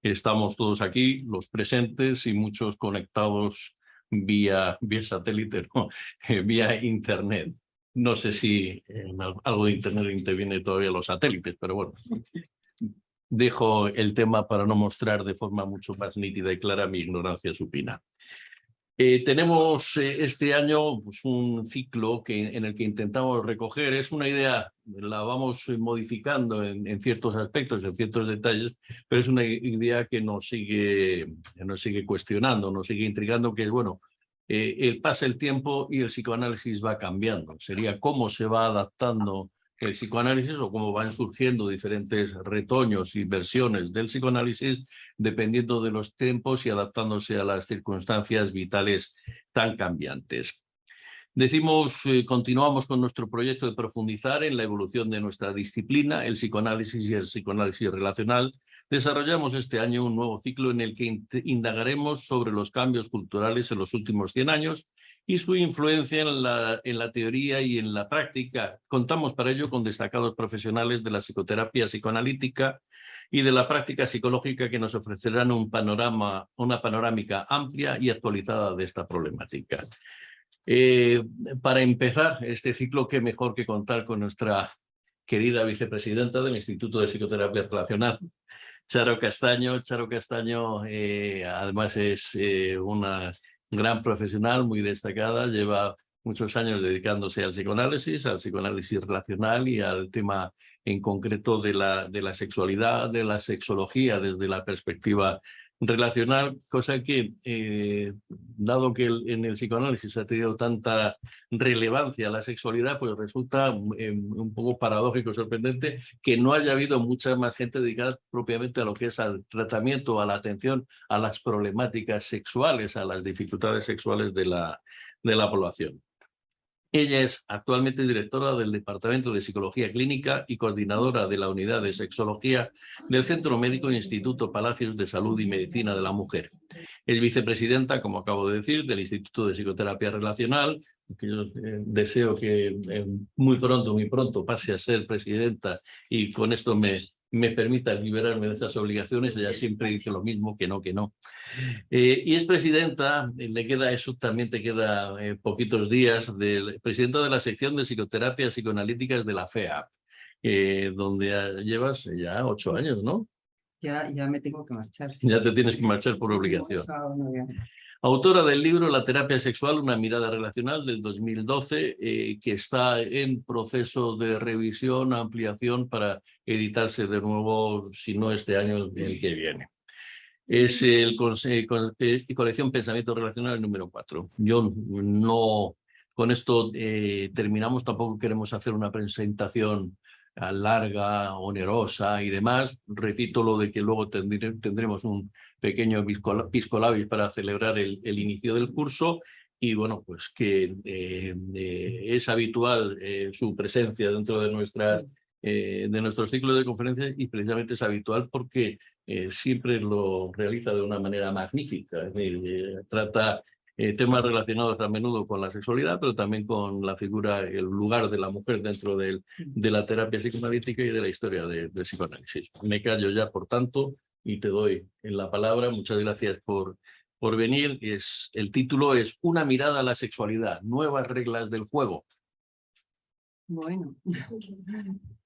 Estamos todos aquí, los presentes y muchos conectados vía satélite, no, vía Internet. No sé si en algo de Internet interviene todavía los satélites, pero bueno. Dejo el tema para no mostrar de forma mucho más nítida y clara mi ignorancia supina. Tenemos este año pues, un ciclo en el que intentamos recoger, es una idea, la vamos modificando en ciertos aspectos, en ciertos detalles, pero es una idea que nos sigue cuestionando, nos sigue intrigando, que es, bueno, pasa el tiempo y el psicoanálisis va cambiando. Sería cómo se va adaptando el psicoanálisis o cómo van surgiendo diferentes retoños y versiones del psicoanálisis dependiendo de los tiempos y adaptándose a las circunstancias vitales tan cambiantes. Continuamos con nuestro proyecto de profundizar en la evolución de nuestra disciplina, el psicoanálisis y el psicoanálisis relacional. Desarrollamos este año un nuevo ciclo en el que indagaremos sobre los cambios culturales en los últimos 100 años y su influencia en la teoría y en la práctica. Contamos para ello con destacados profesionales de la psicoterapia psicoanalítica y de la práctica psicológica que nos ofrecerán una panorámica amplia y actualizada de esta problemática. Para empezar este ciclo, qué mejor que contar con nuestra querida vicepresidenta del Instituto de Psicoterapia Relacional, Charo Castaño. Charo Castaño, además, es una gran profesional, muy destacada, lleva muchos años dedicándose al psicoanálisis relacional y al tema en concreto de la sexualidad, de la sexología desde la perspectiva relacional, cosa que, dado que en el psicoanálisis ha tenido tanta relevancia la sexualidad, pues resulta un poco paradójico, sorprendente, que no haya habido mucha más gente dedicada propiamente a lo que es al tratamiento, a la atención a las problemáticas sexuales, a las dificultades sexuales de la población. Ella es actualmente directora del Departamento de Psicología Clínica y coordinadora de la Unidad de Sexología del Centro Médico Instituto Palacios de Salud y Medicina de la Mujer. Es vicepresidenta, como acabo de decir, del Instituto de Psicoterapia Relacional, que yo deseo que muy pronto pase a ser presidenta y con esto me permita liberarme de esas obligaciones. Ella siempre dice lo mismo, que no, que no. Y es presidenta, también te queda poquitos días, presidenta de la sección de psicoterapia psicoanalíticas de la FEAP, donde llevas ya 8 años, ¿no? Ya me tengo que marchar. Sí. Ya te tienes que marchar por obligación. Autora del libro La terapia sexual, una mirada relacional, del 2012, que está en proceso de revisión, ampliación para editarse de nuevo, si no este año, el que viene. Es colección Pensamiento Relacional número 4. Yo no, con esto terminamos, tampoco queremos hacer una presentación larga, onerosa y demás. Repito lo de que luego tendremos un pequeño pisco labis para celebrar el inicio del curso y bueno, pues que es habitual su presencia dentro de nuestros ciclos de conferencias y precisamente es habitual porque siempre lo realiza de una manera magnífica. Es decir, trata temas relacionados a menudo con la sexualidad, pero también con la figura, el lugar de la mujer dentro de la terapia psicoanalítica y de la historia del psicoanálisis. Me callo ya, por tanto, y te doy la palabra. Muchas gracias por venir. El título es Una mirada a la sexualidad, nuevas reglas del juego. Bueno,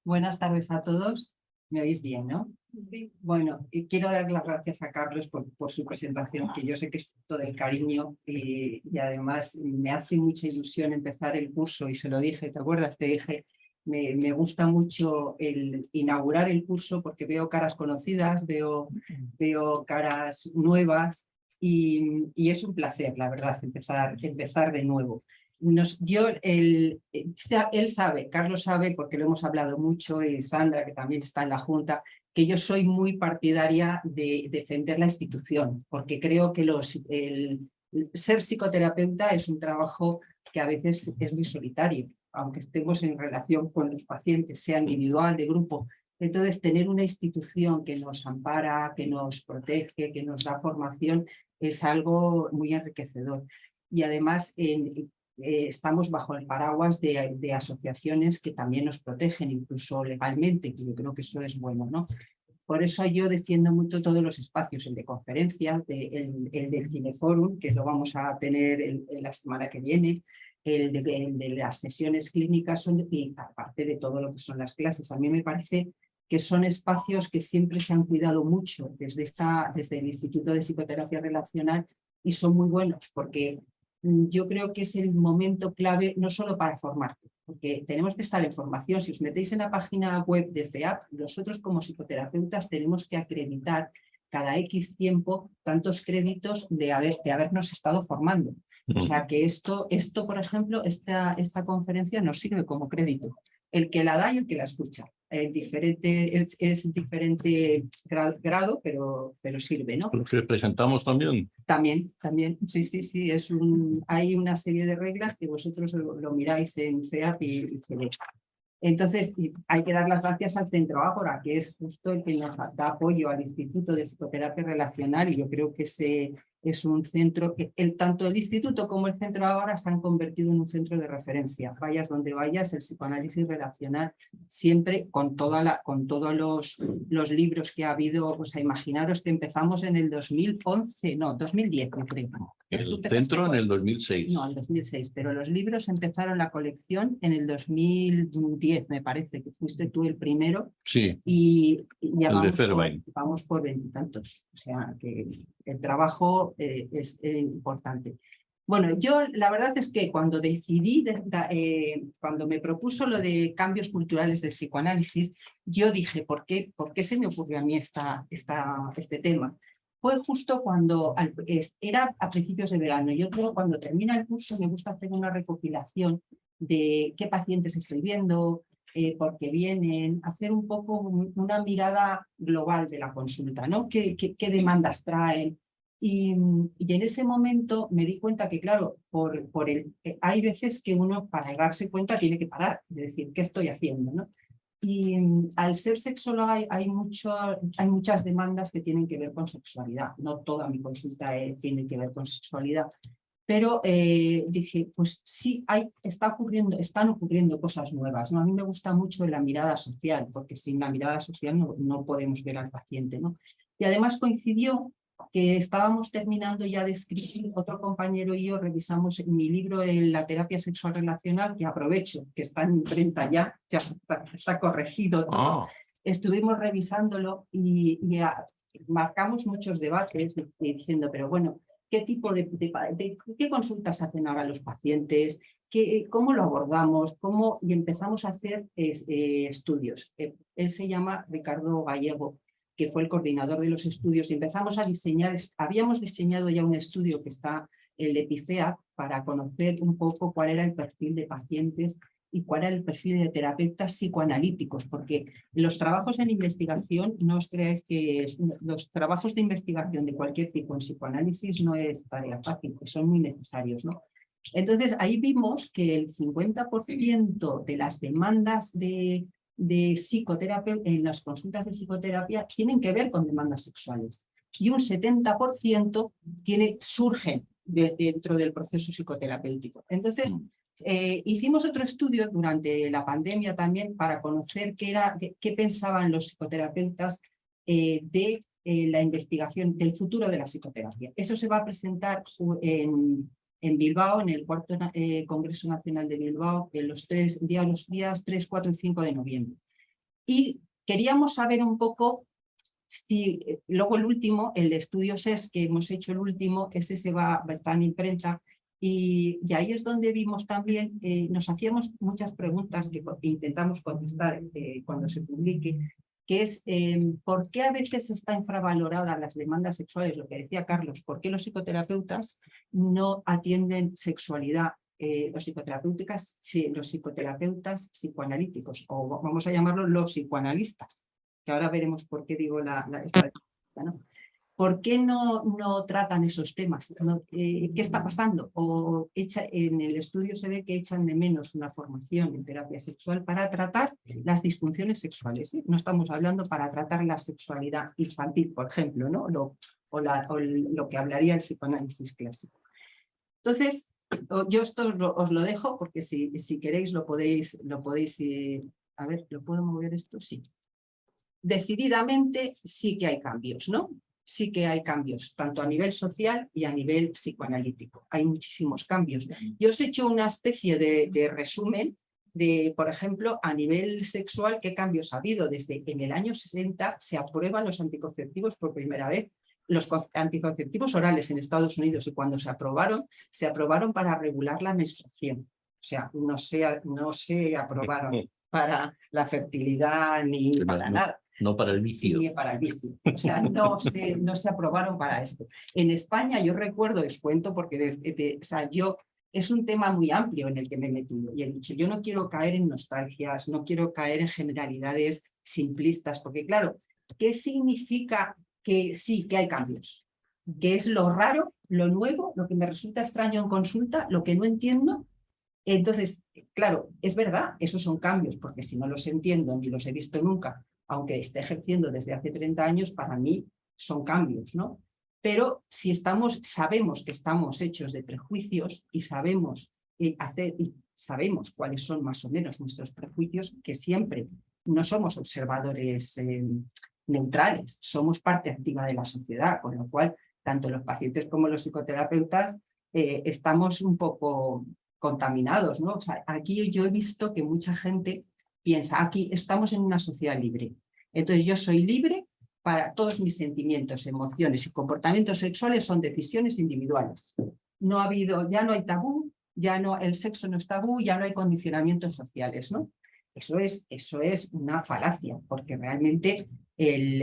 buenas tardes a todos. ¿Me oís bien, no? Sí. Bueno, quiero dar las gracias a Carlos por su presentación, que yo sé que es todo el cariño y además me hace mucha ilusión empezar el curso y se lo dije, ¿te acuerdas? Te dije, me gusta mucho el inaugurar el curso porque veo caras conocidas, veo caras nuevas y es un placer, la verdad, empezar de nuevo. Él sabe, Carlos sabe, porque lo hemos hablado mucho, y Sandra, que también está en la Junta, que yo soy muy partidaria de defender la institución, porque creo que el ser psicoterapeuta es un trabajo que a veces es muy solitario, aunque estemos en relación con los pacientes, sea individual, de grupo. Entonces, tener una institución que nos ampara, que nos protege, que nos da formación, es algo muy enriquecedor. Y además, estamos bajo el paraguas de asociaciones que también nos protegen, incluso legalmente, que yo creo que eso es bueno, ¿no? Por eso yo defiendo mucho todos los espacios, el de conferencias, el del Cineforum, que lo vamos a tener la semana que viene, el de las sesiones clínicas, y aparte de todo lo que son las clases. A mí me parece que son espacios que siempre se han cuidado mucho desde el Instituto de Psicoterapia Relacional y son muy buenos porque yo creo que es el momento clave no solo para formarte, porque tenemos que estar en formación. Si os metéis en la página web de FEAP, nosotros como psicoterapeutas tenemos que acreditar cada X tiempo tantos créditos de habernos estado formando. O sea que esto por ejemplo, esta conferencia nos sirve como crédito. El que la da y el que la escucha. Es diferente grado, pero sirve, ¿no? Lo que presentamos también. También, sí. Hay una serie de reglas que vosotros lo miráis en FEAP y se ve. Entonces, hay que dar las gracias al Centro Ágora, que es justo el que nos da apoyo al Instituto de Psicoterapia Relacional, y yo creo que ese es un centro que tanto el Instituto como el Centro Ágora se han convertido en un centro de referencia. Vayas donde vayas, el psicoanálisis relacional, siempre con todos los libros que ha habido. O sea, imaginaros que empezamos en el 2011, no, 2010, yo creo. El centro en el 2006. No, en 2006, pero los libros empezaron la colección en el 2010, me parece, que fuiste tú el primero. Sí, y ya el de Fairbairn. vamos por 20 y tantos. O sea, que el trabajo es importante. Bueno, yo la verdad es que cuando decidí, cuando me propuso lo de cambios culturales del psicoanálisis, yo dije, ¿por qué se me ocurrió a mí este tema? Fue justo cuando era a principios de verano. Yo creo cuando termina el curso me gusta hacer una recopilación de qué pacientes estoy viendo, por qué vienen, hacer un poco una mirada global de la consulta, ¿no? ¿Qué demandas traen? Y en ese momento me di cuenta que, claro, hay veces que uno para darse cuenta tiene que parar, de decir, ¿qué estoy haciendo? ¿No? Y al ser sexóloga hay muchas demandas que tienen que ver con sexualidad. No toda mi consulta tiene que ver con sexualidad. Pero dije, pues sí, están ocurriendo cosas nuevas, ¿no? A mí me gusta mucho la mirada social, porque sin la mirada social no podemos ver al paciente, ¿no? Y además coincidió que estábamos terminando ya de escribir, otro compañero y yo revisamos mi libro en la terapia sexual relacional, que aprovecho, que está en imprenta ya está corregido todo. Estuvimos revisándolo y marcamos muchos debates diciendo, pero bueno, ¿qué tipo qué consultas hacen ahora los pacientes? ¿Cómo lo abordamos? Y empezamos a hacer estudios. Él se llama Ricardo Gallego, que fue el coordinador de los estudios, y empezamos a diseñar. Habíamos diseñado ya un estudio que está en el EPIFEA para conocer un poco cuál era el perfil de pacientes y cuál era el perfil de terapeutas psicoanalíticos, porque los trabajos en investigación, no os creáis que los trabajos de investigación de cualquier tipo en psicoanálisis no es tarea fácil, que son muy necesarios, ¿no? Entonces ahí vimos que el 50% de las demandas de psicoterapia en las consultas de psicoterapia tienen que ver con demandas sexuales, y un 70% surgen dentro del proceso psicoterapéutico. Entonces, hicimos otro estudio durante la pandemia también para conocer qué pensaban los psicoterapeutas de la investigación del futuro de la psicoterapia. Eso se va a presentar en Bilbao, en el cuarto Congreso Nacional de Bilbao, los días 3, 4 y 5 de noviembre. Y queríamos saber un poco si luego el estudio SES que hemos hecho, el último, ese va a estar en imprenta, y ahí es donde vimos también, nos hacíamos muchas preguntas que intentamos contestar cuando se publique, que es ¿por qué a veces está infravaloradas las demandas sexuales? Lo que decía Carlos, ¿por qué los psicoterapeutas no atienden sexualidad? Los psicoterapeutas psicoanalíticos, o vamos a llamarlos los psicoanalistas, que ahora veremos por qué digo esta, ¿no? ¿Por qué no tratan esos temas? ¿Qué está pasando? En el estudio se ve que echan de menos una formación en terapia sexual para tratar las disfunciones sexuales, ¿sí? No estamos hablando para tratar la sexualidad infantil, por ejemplo, ¿no? Lo que hablaría el psicoanálisis clásico. Entonces, yo esto os lo dejo porque si queréis lo podéis a ver, ¿lo puedo mover esto? Sí. decididamente sí que hay cambios, ¿no? Sí que hay cambios, tanto a nivel social y a nivel psicoanalítico. Hay muchísimos cambios. Yo os he hecho una especie de resumen de, por ejemplo, a nivel sexual, qué cambios ha habido. Desde en el año 60 se aprueban los anticonceptivos por primera vez, los anticonceptivos orales en Estados Unidos, y cuando se aprobaron para regular la menstruación. O sea, no se aprobaron para la fertilidad ni para nada. No para el vicio. Ni para el vicio. O sea, no se aprobaron para esto. En España, yo recuerdo, os cuento, porque o sea, es un tema muy amplio en el que me he metido. Y he dicho, yo no quiero caer en nostalgias, no quiero caer en generalidades simplistas, porque claro, ¿qué significa que sí, que hay cambios? ¿Qué es lo raro, lo nuevo, lo que me resulta extraño en consulta, lo que no entiendo? Entonces, claro, es verdad, esos son cambios, porque si no los entiendo ni los he visto nunca, aunque esté ejerciendo desde hace 30 años, para mí son cambios, ¿no? Pero si sabemos que estamos hechos de prejuicios y sabemos cuáles son más o menos nuestros prejuicios, que siempre no somos observadores neutrales, somos parte activa de la sociedad, con lo cual tanto los pacientes como los psicoterapeutas estamos un poco contaminados, ¿no? O sea, aquí yo he visto que mucha gente piensa, aquí estamos en una sociedad libre, entonces yo soy libre para todos mis sentimientos, emociones y comportamientos sexuales son decisiones individuales. Ya no hay tabú, el sexo no es tabú, ya no hay condicionamientos sociales, ¿no? Eso es una falacia, porque realmente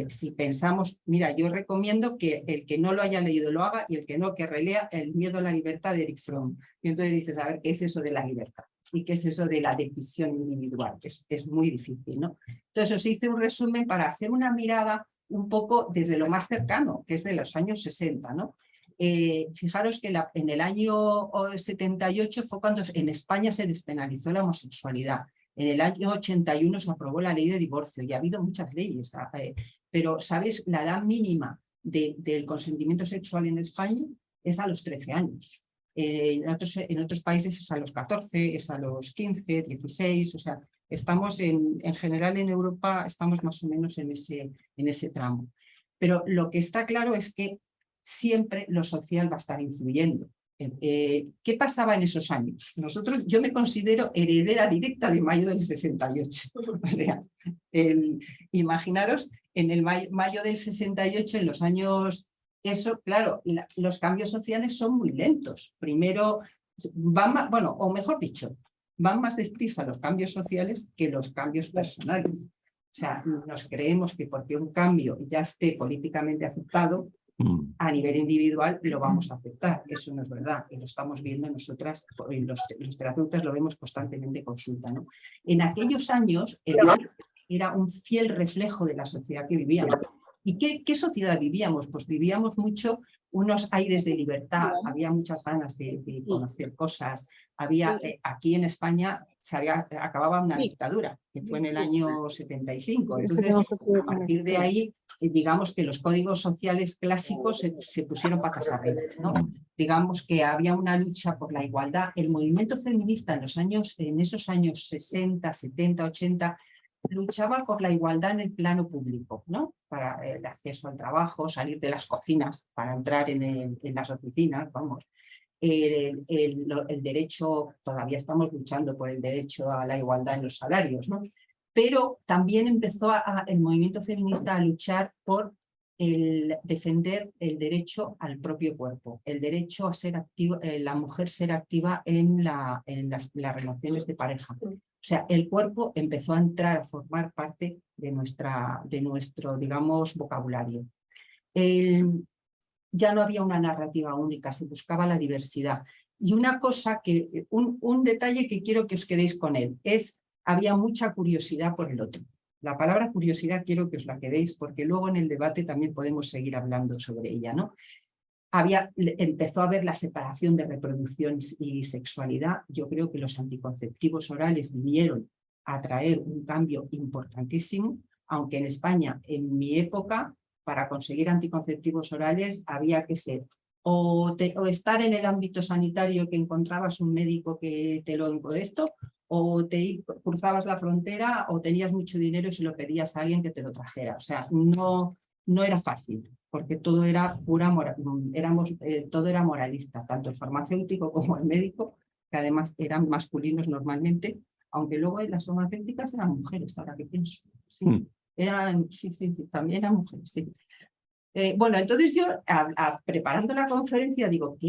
si pensamos, mira, yo recomiendo que el que no lo haya leído lo haga y el que no, que relea El miedo a la libertad de Erich Fromm. Y entonces dices, a ver, ¿qué es eso de la libertad? ¿Y qué es eso de la decisión individual? Es muy difícil, ¿no? Entonces os hice un resumen para hacer una mirada un poco desde lo más cercano, que es de los años 60, ¿no? Fijaros que en el año 78 fue cuando en España se despenalizó la homosexualidad. En el año 81 se aprobó la ley de divorcio y ha habido muchas leyes, pero, ¿sabes? La edad mínima del consentimiento sexual en España es a los 13 años. En otros países es a los 14, es a los 15, 16, o sea, estamos en general en Europa estamos más o menos en ese tramo. Pero lo que está claro es que siempre lo social va a estar influyendo. ¿Qué pasaba en esos años? Yo me considero heredera directa de mayo del 68. O sea, imaginaros, en el mayo del 68, en los años... Eso, claro, los cambios sociales son muy lentos. Primero, o mejor dicho, van más deprisa los cambios sociales que los cambios personales. O sea, nos creemos que porque un cambio ya esté políticamente aceptado, a nivel individual lo vamos a aceptar. Eso no es verdad, y lo estamos viendo nosotras, los terapeutas lo vemos constantemente en consulta, ¿no? En aquellos años era un fiel reflejo de la sociedad que vivíamos. ¿Y qué sociedad vivíamos? Pues vivíamos mucho unos aires de libertad, había muchas ganas de conocer cosas, aquí en España acababa una dictadura, que fue en el año 75, entonces a partir de ahí, digamos que los códigos sociales clásicos se pusieron patas arriba, ¿no? Digamos que había una lucha por la igualdad, el movimiento feminista en esos años 60, 70, 80, luchaba por la igualdad en el plano público, ¿no? Para el acceso al trabajo, salir de las cocinas para entrar en las oficinas, vamos. El derecho, todavía estamos luchando por el derecho a la igualdad en los salarios, ¿no? Pero también empezó el movimiento feminista a luchar por defender el derecho al propio cuerpo, el derecho a ser activo, la mujer ser activa en las relaciones de pareja. O sea, el cuerpo empezó a entrar a formar parte de nuestro, digamos, vocabulario. Ya no había una narrativa única, se buscaba la diversidad. Y un detalle que quiero que os quedéis con él, había mucha curiosidad por el otro. La palabra curiosidad quiero que os la quedéis, porque luego en el debate también podemos seguir hablando sobre ella, ¿no? Empezó a haber la separación de reproducción y sexualidad. Yo creo que los anticonceptivos orales vinieron a traer un cambio importantísimo, aunque en España, en mi época, para conseguir anticonceptivos orales había que ser o estar en el ámbito sanitario, que encontrabas un médico que te lo esto, o cruzabas la frontera o tenías mucho dinero y se lo pedías a alguien que te lo trajera. O sea, no era fácil, porque todo era todo era moralista, tanto el farmacéutico como el médico, que además eran masculinos normalmente, aunque luego las farmacéuticas eran mujeres, ahora que pienso. Sí, sí, también eran mujeres, sí. Bueno, entonces yo, preparando la conferencia, digo,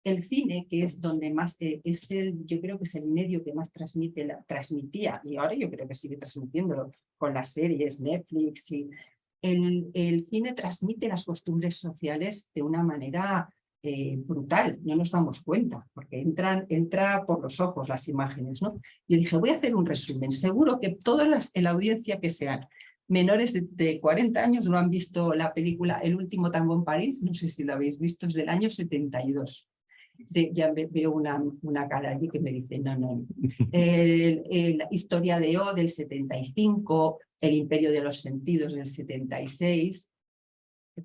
el cine, que es donde más, yo creo que es el medio que más transmitía, y ahora yo creo que sigue transmitiéndolo con las series, Netflix, y el cine transmite las costumbres sociales de una manera brutal, no nos damos cuenta, porque entra por los ojos las imágenes, ¿no? Yo dije, voy a hacer un resumen, seguro que todas en la audiencia que sean menores de 40 años no han visto la película El último tango en París, no sé si la habéis visto, es del año 72. Ya veo una cara allí que me dice, no. La historia de O del 75, El imperio de los sentidos del 76.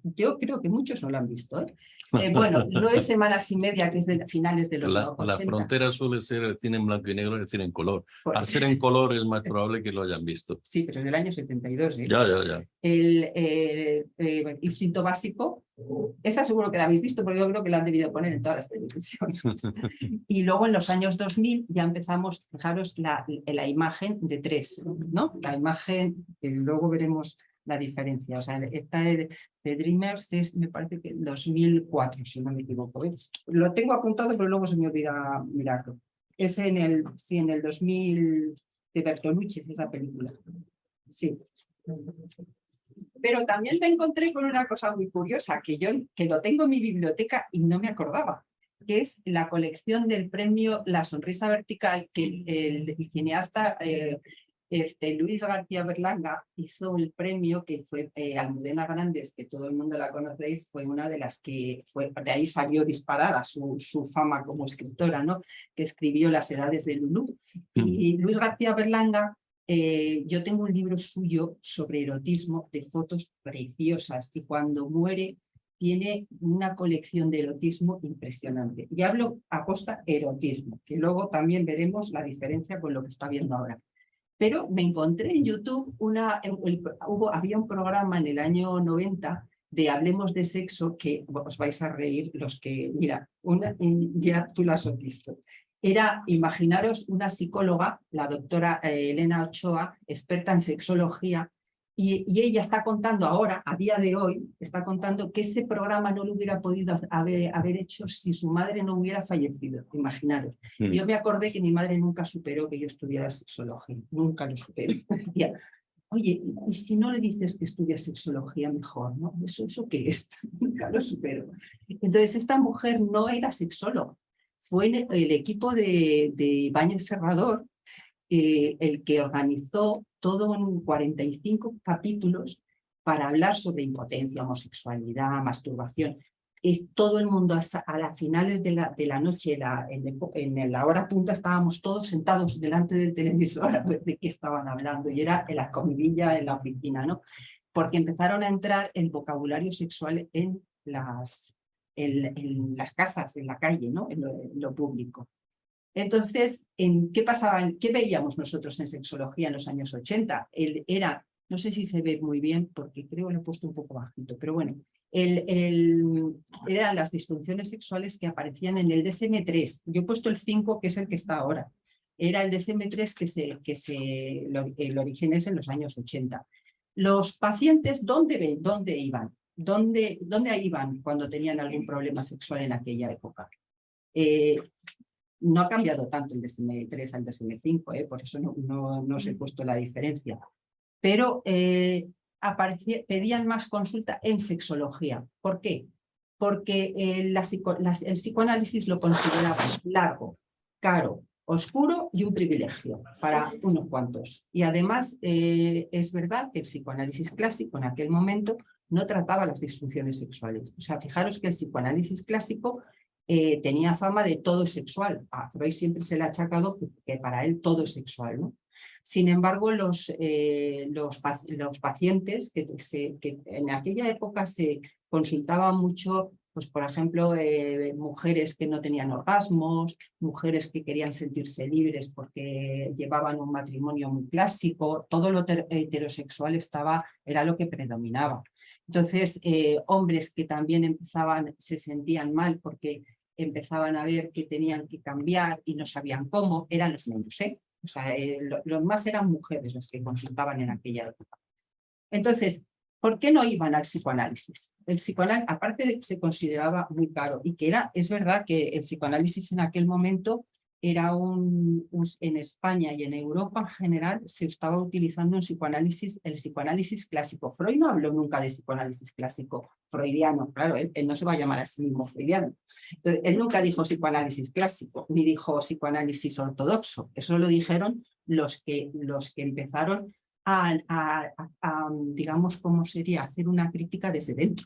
Yo creo que muchos no lo han visto. Bueno, 9 semanas y media, que es de finales de los 80. La frontera suele ser el cine en blanco y negro y el cine en color. Al ser en color es más probable que lo hayan visto. Sí, pero es del año 72. Ya. El instinto básico, esa seguro que la habéis visto, porque yo creo que la han debido poner en todas las televisiones. Y luego en los años 2000 ya empezamos, fijaros, la imagen de 3, ¿no? La imagen, que luego veremos la diferencia. O sea, esta de Dreamers es, me parece que 2004, si no me equivoco. Lo tengo apuntado, pero luego se me olvida mirarlo. Es en el 2000 de Bertolucci, esa película. Sí. Pero también me encontré con una cosa muy curiosa, que lo tengo en mi biblioteca y no me acordaba, que es la colección del premio La Sonrisa Vertical, que el cineasta Luis García Berlanga hizo el premio, que fue Almudena Grandes, que todo el mundo la conocéis, fue una de las que de ahí salió disparada su fama como escritora, ¿no? Que escribió Las edades de Lulú. Y Luis García Berlanga, yo tengo un libro suyo sobre erotismo de fotos preciosas, y cuando muere tiene una colección de erotismo impresionante. Y hablo aposta erotismo, que luego también veremos la diferencia con lo que está viendo ahora. Pero me encontré en YouTube, había un programa en el año 90 de Hablemos de Sexo, que os vais a reír los que, mira, ya tú las has visto. Era, imaginaros, una psicóloga, la doctora Elena Ochoa, experta en sexología, y ella está contando ahora, a día de hoy, está contando que ese programa no lo hubiera podido haber hecho si su madre no hubiera fallecido, imaginaros. Yo me acordé que mi madre nunca superó que yo estudiara sexología, nunca lo superó. Oye, ¿y si no le dices que estudia sexología mejor? ¿No? ¿Eso qué es? Nunca lo superó. Entonces, esta mujer no era sexóloga, fue el equipo de Ibáñez Serrador el que organizó todo en 45 capítulos para hablar sobre impotencia, homosexualidad, masturbación. Todo el mundo a las finales de la noche, en la hora punta, estábamos todos sentados delante del televisor a ver de qué estaban hablando, y era en la comidilla en la oficina, ¿no? Porque empezaron a entrar el vocabulario sexual en las casas, en la calle, ¿no? En lo público. Entonces, ¿qué pasaba? ¿Qué veíamos nosotros en sexología en los años 80? No sé si se ve muy bien, porque creo que lo he puesto un poco bajito, pero bueno, eran las disfunciones sexuales que aparecían en el DSM-3. Yo he puesto el 5, que es el que está ahora. Era el DSM-3 el origen es en los años 80. Los pacientes, ¿dónde iban? ¿Dónde iban cuando tenían algún problema sexual en aquella época? No ha cambiado tanto el DSM-3 al DSM-5, por eso no os he puesto la diferencia. Pero pedían más consulta en sexología. ¿Por qué? Porque el psicoanálisis lo consideraba largo, caro, oscuro y un privilegio para unos cuantos. Y además es verdad que el psicoanálisis clásico en aquel momento no trataba las disfunciones sexuales. O sea, fijaros que el psicoanálisis clásico tenía fama de todo es sexual. A Freud siempre se le ha achacado que para él todo es sexual, ¿no? Sin embargo, los pacientes que en aquella época se consultaba mucho Pues, por ejemplo, mujeres que no tenían orgasmos, mujeres que querían sentirse libres porque llevaban un matrimonio muy clásico, todo lo heterosexual era lo que predominaba. Entonces, hombres que también se sentían mal porque empezaban a ver que tenían que cambiar y no sabían cómo, eran los menos, ¿eh? O sea, los más eran mujeres las que consultaban en aquella época. Entonces, ¿por qué no iban al psicoanálisis? El psicoanálisis, aparte de que se consideraba muy caro y que es verdad que el psicoanálisis en aquel momento era en España y en Europa en general se estaba utilizando el psicoanálisis clásico. Freud no habló nunca de psicoanálisis clásico freudiano, claro, él no se va a llamar a sí mismo freudiano. Entonces, él nunca dijo psicoanálisis clásico, ni dijo psicoanálisis ortodoxo. Eso lo dijeron los que empezaron digamos, ¿cómo sería? Hacer una crítica desde dentro.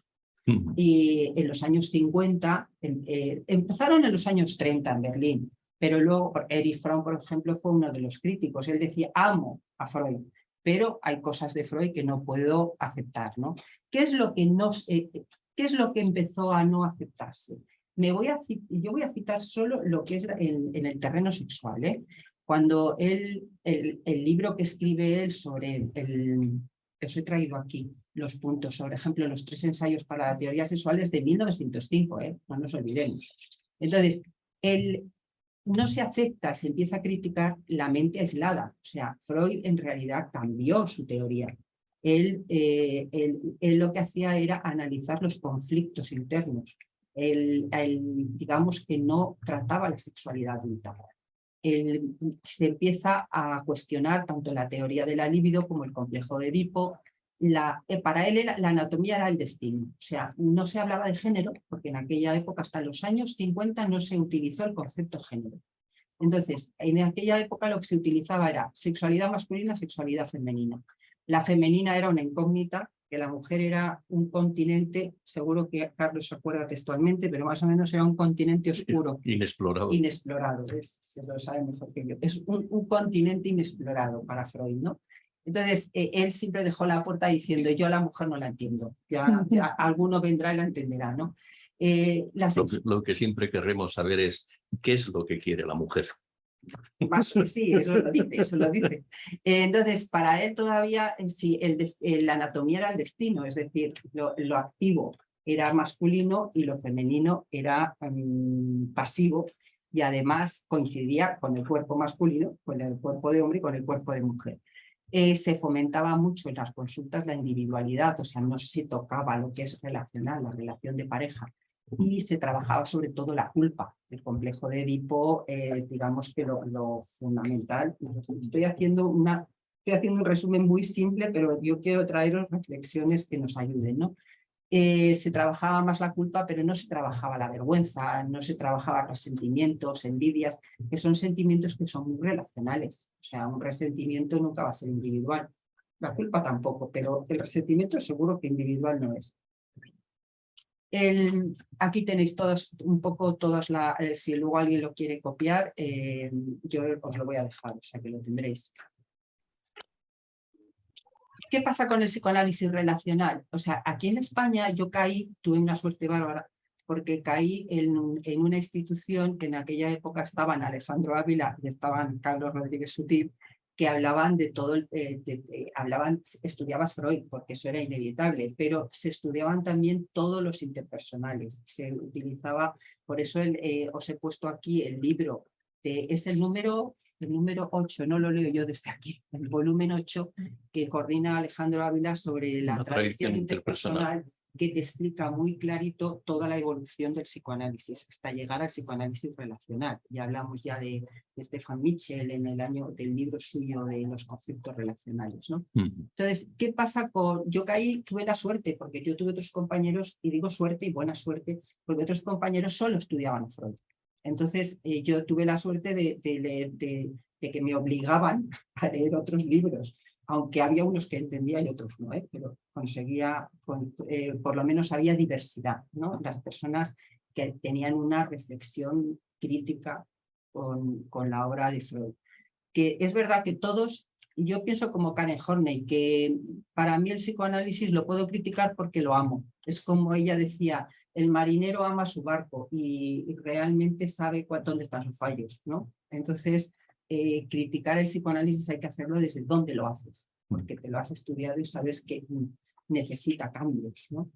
Y en los años 50, empezaron en los años 30 en Berlín, pero luego Erich Fromm, por ejemplo, fue uno de los críticos. Él decía, amo a Freud, pero hay cosas de Freud que no puedo aceptar, ¿no? ¿Qué es lo que empezó a no aceptarse? Yo voy a citar solo lo que es en el terreno sexual, ¿eh? Cuando el libro que escribe él sobre que os he traído aquí, los puntos, por ejemplo, los 3 ensayos para la teoría sexual es de 1905, no nos olvidemos. Entonces, él no se acepta, se empieza a criticar la mente aislada. O sea, Freud en realidad cambió su teoría. Él lo que hacía era analizar los conflictos internos. Digamos que no trataba la sexualidad adulta. Se empieza a cuestionar tanto la teoría de la libido como el complejo de Edipo. Para él la anatomía era el destino, o sea, no se hablaba de género, porque en aquella época, hasta los años 50, no se utilizó el concepto género. Entonces, en aquella época lo que se utilizaba era sexualidad masculina, sexualidad femenina. La femenina era una incógnita, que la mujer era un continente, seguro que Carlos se acuerda textualmente, pero más o menos era un continente oscuro. Inexplorado. Inexplorado, se lo sabe mejor que yo. Es un continente inexplorado para Freud, ¿no? Entonces, él siempre dejó la puerta diciendo, yo a la mujer no la entiendo, ya alguno vendrá y la entenderá, ¿no? Lo que siempre querremos saber es qué es lo que quiere la mujer. Sí, eso lo dice. Entonces, para él todavía, sí, la anatomía era el destino, es decir, lo activo era masculino y lo femenino era pasivo, y además coincidía con el cuerpo masculino, con el cuerpo de hombre y con el cuerpo de mujer. Se fomentaba mucho en las consultas la individualidad, o sea, no se tocaba lo que es relacional, la relación de pareja, y se trabajaba sobre todo la culpa. El complejo de Edipo, digamos que lo fundamental. Estoy haciendo un resumen muy simple, pero yo quiero traeros reflexiones que nos ayuden, ¿no? Se trabajaba más la culpa, pero no se trabajaba la vergüenza, no se trabajaba resentimientos, envidias, que son sentimientos que son muy relacionales. O sea, un resentimiento nunca va a ser individual. La culpa tampoco, pero el resentimiento seguro que individual no es. Aquí tenéis un poco todas si luego alguien lo quiere copiar, yo os lo voy a dejar, o sea que lo tendréis. ¿Qué pasa con el psicoanálisis relacional? O sea, aquí en España yo tuve una suerte bárbara, porque caí en una institución que en aquella época estaban Alejandro Ávila y estaban Carlos Rodríguez Sutil, que hablaban de todo, estudiabas Freud, porque eso era inevitable, pero se estudiaban también todos los interpersonales. Se utilizaba, por eso os he puesto aquí el libro, es el número 8, no lo leo yo desde aquí, el volumen 8, que coordina Alejandro Ávila sobre la tradición interpersonal, que te explica muy clarito toda la evolución del psicoanálisis hasta llegar al psicoanálisis relacional. Ya hablamos ya de Stefan Mitchell en el año del libro suyo de los conceptos relacionales, ¿no? Entonces, ¿qué pasa yo tuve la suerte, porque yo tuve otros compañeros, y digo suerte y buena suerte, porque otros compañeros solo estudiaban Freud. Entonces, yo tuve la suerte de que me obligaban a leer otros libros, aunque había unos que entendía y otros no, pero conseguía, por lo menos había diversidad, ¿no? Las personas que tenían una reflexión crítica con la obra de Freud. Que es verdad que todos, yo pienso como Karen Horney, que para mí el psicoanálisis lo puedo criticar porque lo amo. Es como ella decía, el marinero ama su barco y realmente sabe dónde están sus fallos, ¿no? Entonces, criticar el psicoanálisis hay que hacerlo desde dónde lo haces, porque te lo has estudiado y sabes que necesita cambios, ¿no?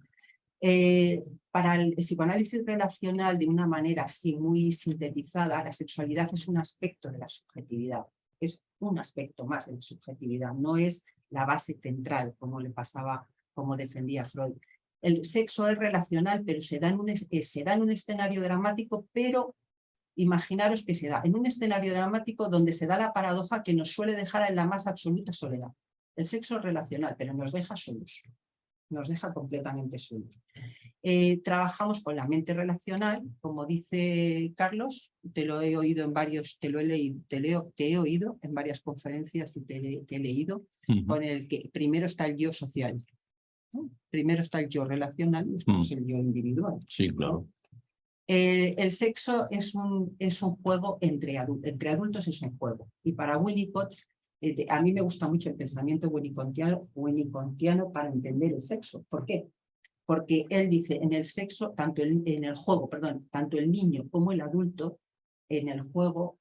Para el psicoanálisis relacional, de una manera así muy sintetizada, la sexualidad es un aspecto de la subjetividad, es un aspecto más de la subjetividad, no es la base central, como le pasaba, como defendía Freud. El sexo es relacional, pero se da en un escenario dramático, pero imaginaros que se da en un escenario dramático donde se da la paradoja que nos suele dejar en la más absoluta soledad. El sexo es relacional, pero nos deja solos, nos deja completamente solos. Trabajamos con la mente relacional, como dice Carlos, te lo he oído en varios, te he oído en varias conferencias y te he leído, con el que primero está el yo social, ¿no? Primero está el yo relacional y después el yo individual. Sí, claro. ¿No? El sexo es un juego entre adultos, es un juego. Y para Winnicott, a mí me gusta mucho el pensamiento winnicottiano para entender el sexo. ¿Por qué? Porque él dice, en el sexo, tanto el niño como el adulto, en el juego,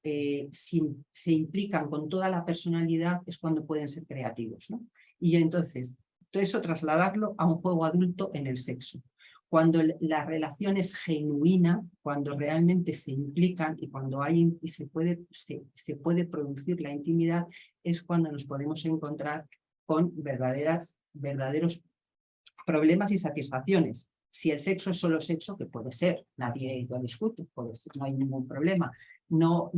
si se implican con toda la personalidad, es cuando pueden ser creativos, ¿no? Y entonces, todo eso trasladarlo a un juego adulto en el sexo. Cuando la relación es genuina, cuando realmente se implican y cuando hay y se puede producir la intimidad, es cuando nos podemos encontrar con verdaderos problemas y satisfacciones. Si el sexo es solo sexo, que puede ser, nadie lo discute, puede ser, no hay ningún problema. No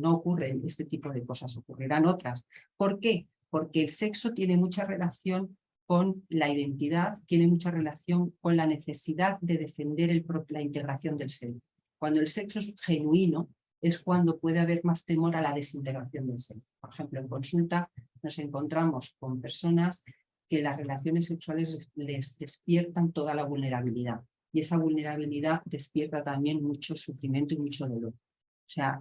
ocurren ese tipo de cosas, ocurrirán otras. ¿Por qué? Porque el sexo tiene mucha relación con la identidad, tiene mucha relación con la necesidad de defender la integración del ser. Cuando el sexo es genuino, es cuando puede haber más temor a la desintegración del ser. Por ejemplo, en consulta nos encontramos con personas que las relaciones sexuales les despiertan toda la vulnerabilidad. Y esa vulnerabilidad despierta también mucho sufrimiento y mucho dolor. O sea,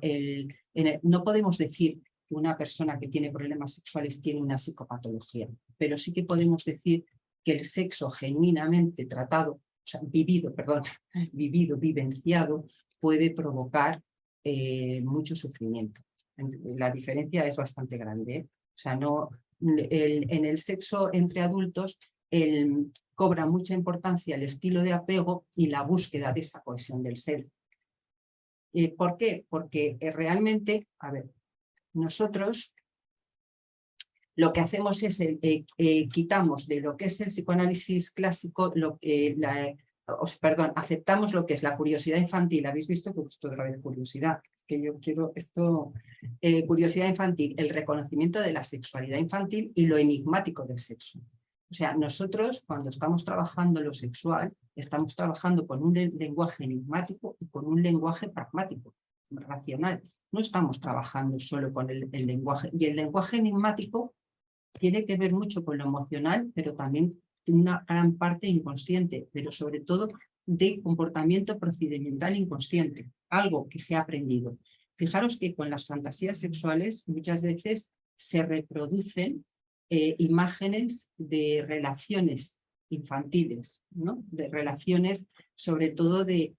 no podemos decir que una persona que tiene problemas sexuales tiene una psicopatología, pero sí que podemos decir que el sexo genuinamente tratado, o sea, vivenciado, puede provocar mucho sufrimiento. La diferencia es bastante grande, ¿eh? O sea, en el sexo entre adultos cobra mucha importancia el estilo de apego y la búsqueda de esa cohesión del ser. ¿Por qué? Porque realmente, a ver, nosotros lo que hacemos es quitamos de lo que es el psicoanálisis clásico, aceptamos lo que es la curiosidad infantil. ¿Habéis visto que he puesto otra vez curiosidad? Que yo quiero esto, curiosidad infantil, el reconocimiento de la sexualidad infantil y lo enigmático del sexo. O sea, nosotros cuando estamos trabajando lo sexual, estamos trabajando con un lenguaje enigmático y con un lenguaje pragmático, racional. No estamos trabajando solo con el lenguaje. Y el lenguaje enigmático tiene que ver mucho con lo emocional, pero también una gran parte inconsciente, pero sobre todo de comportamiento procedimental inconsciente, algo que se ha aprendido. Fijaros que con las fantasías sexuales muchas veces se reproducen imágenes de relaciones infantiles, ¿no? De relaciones sobre todo de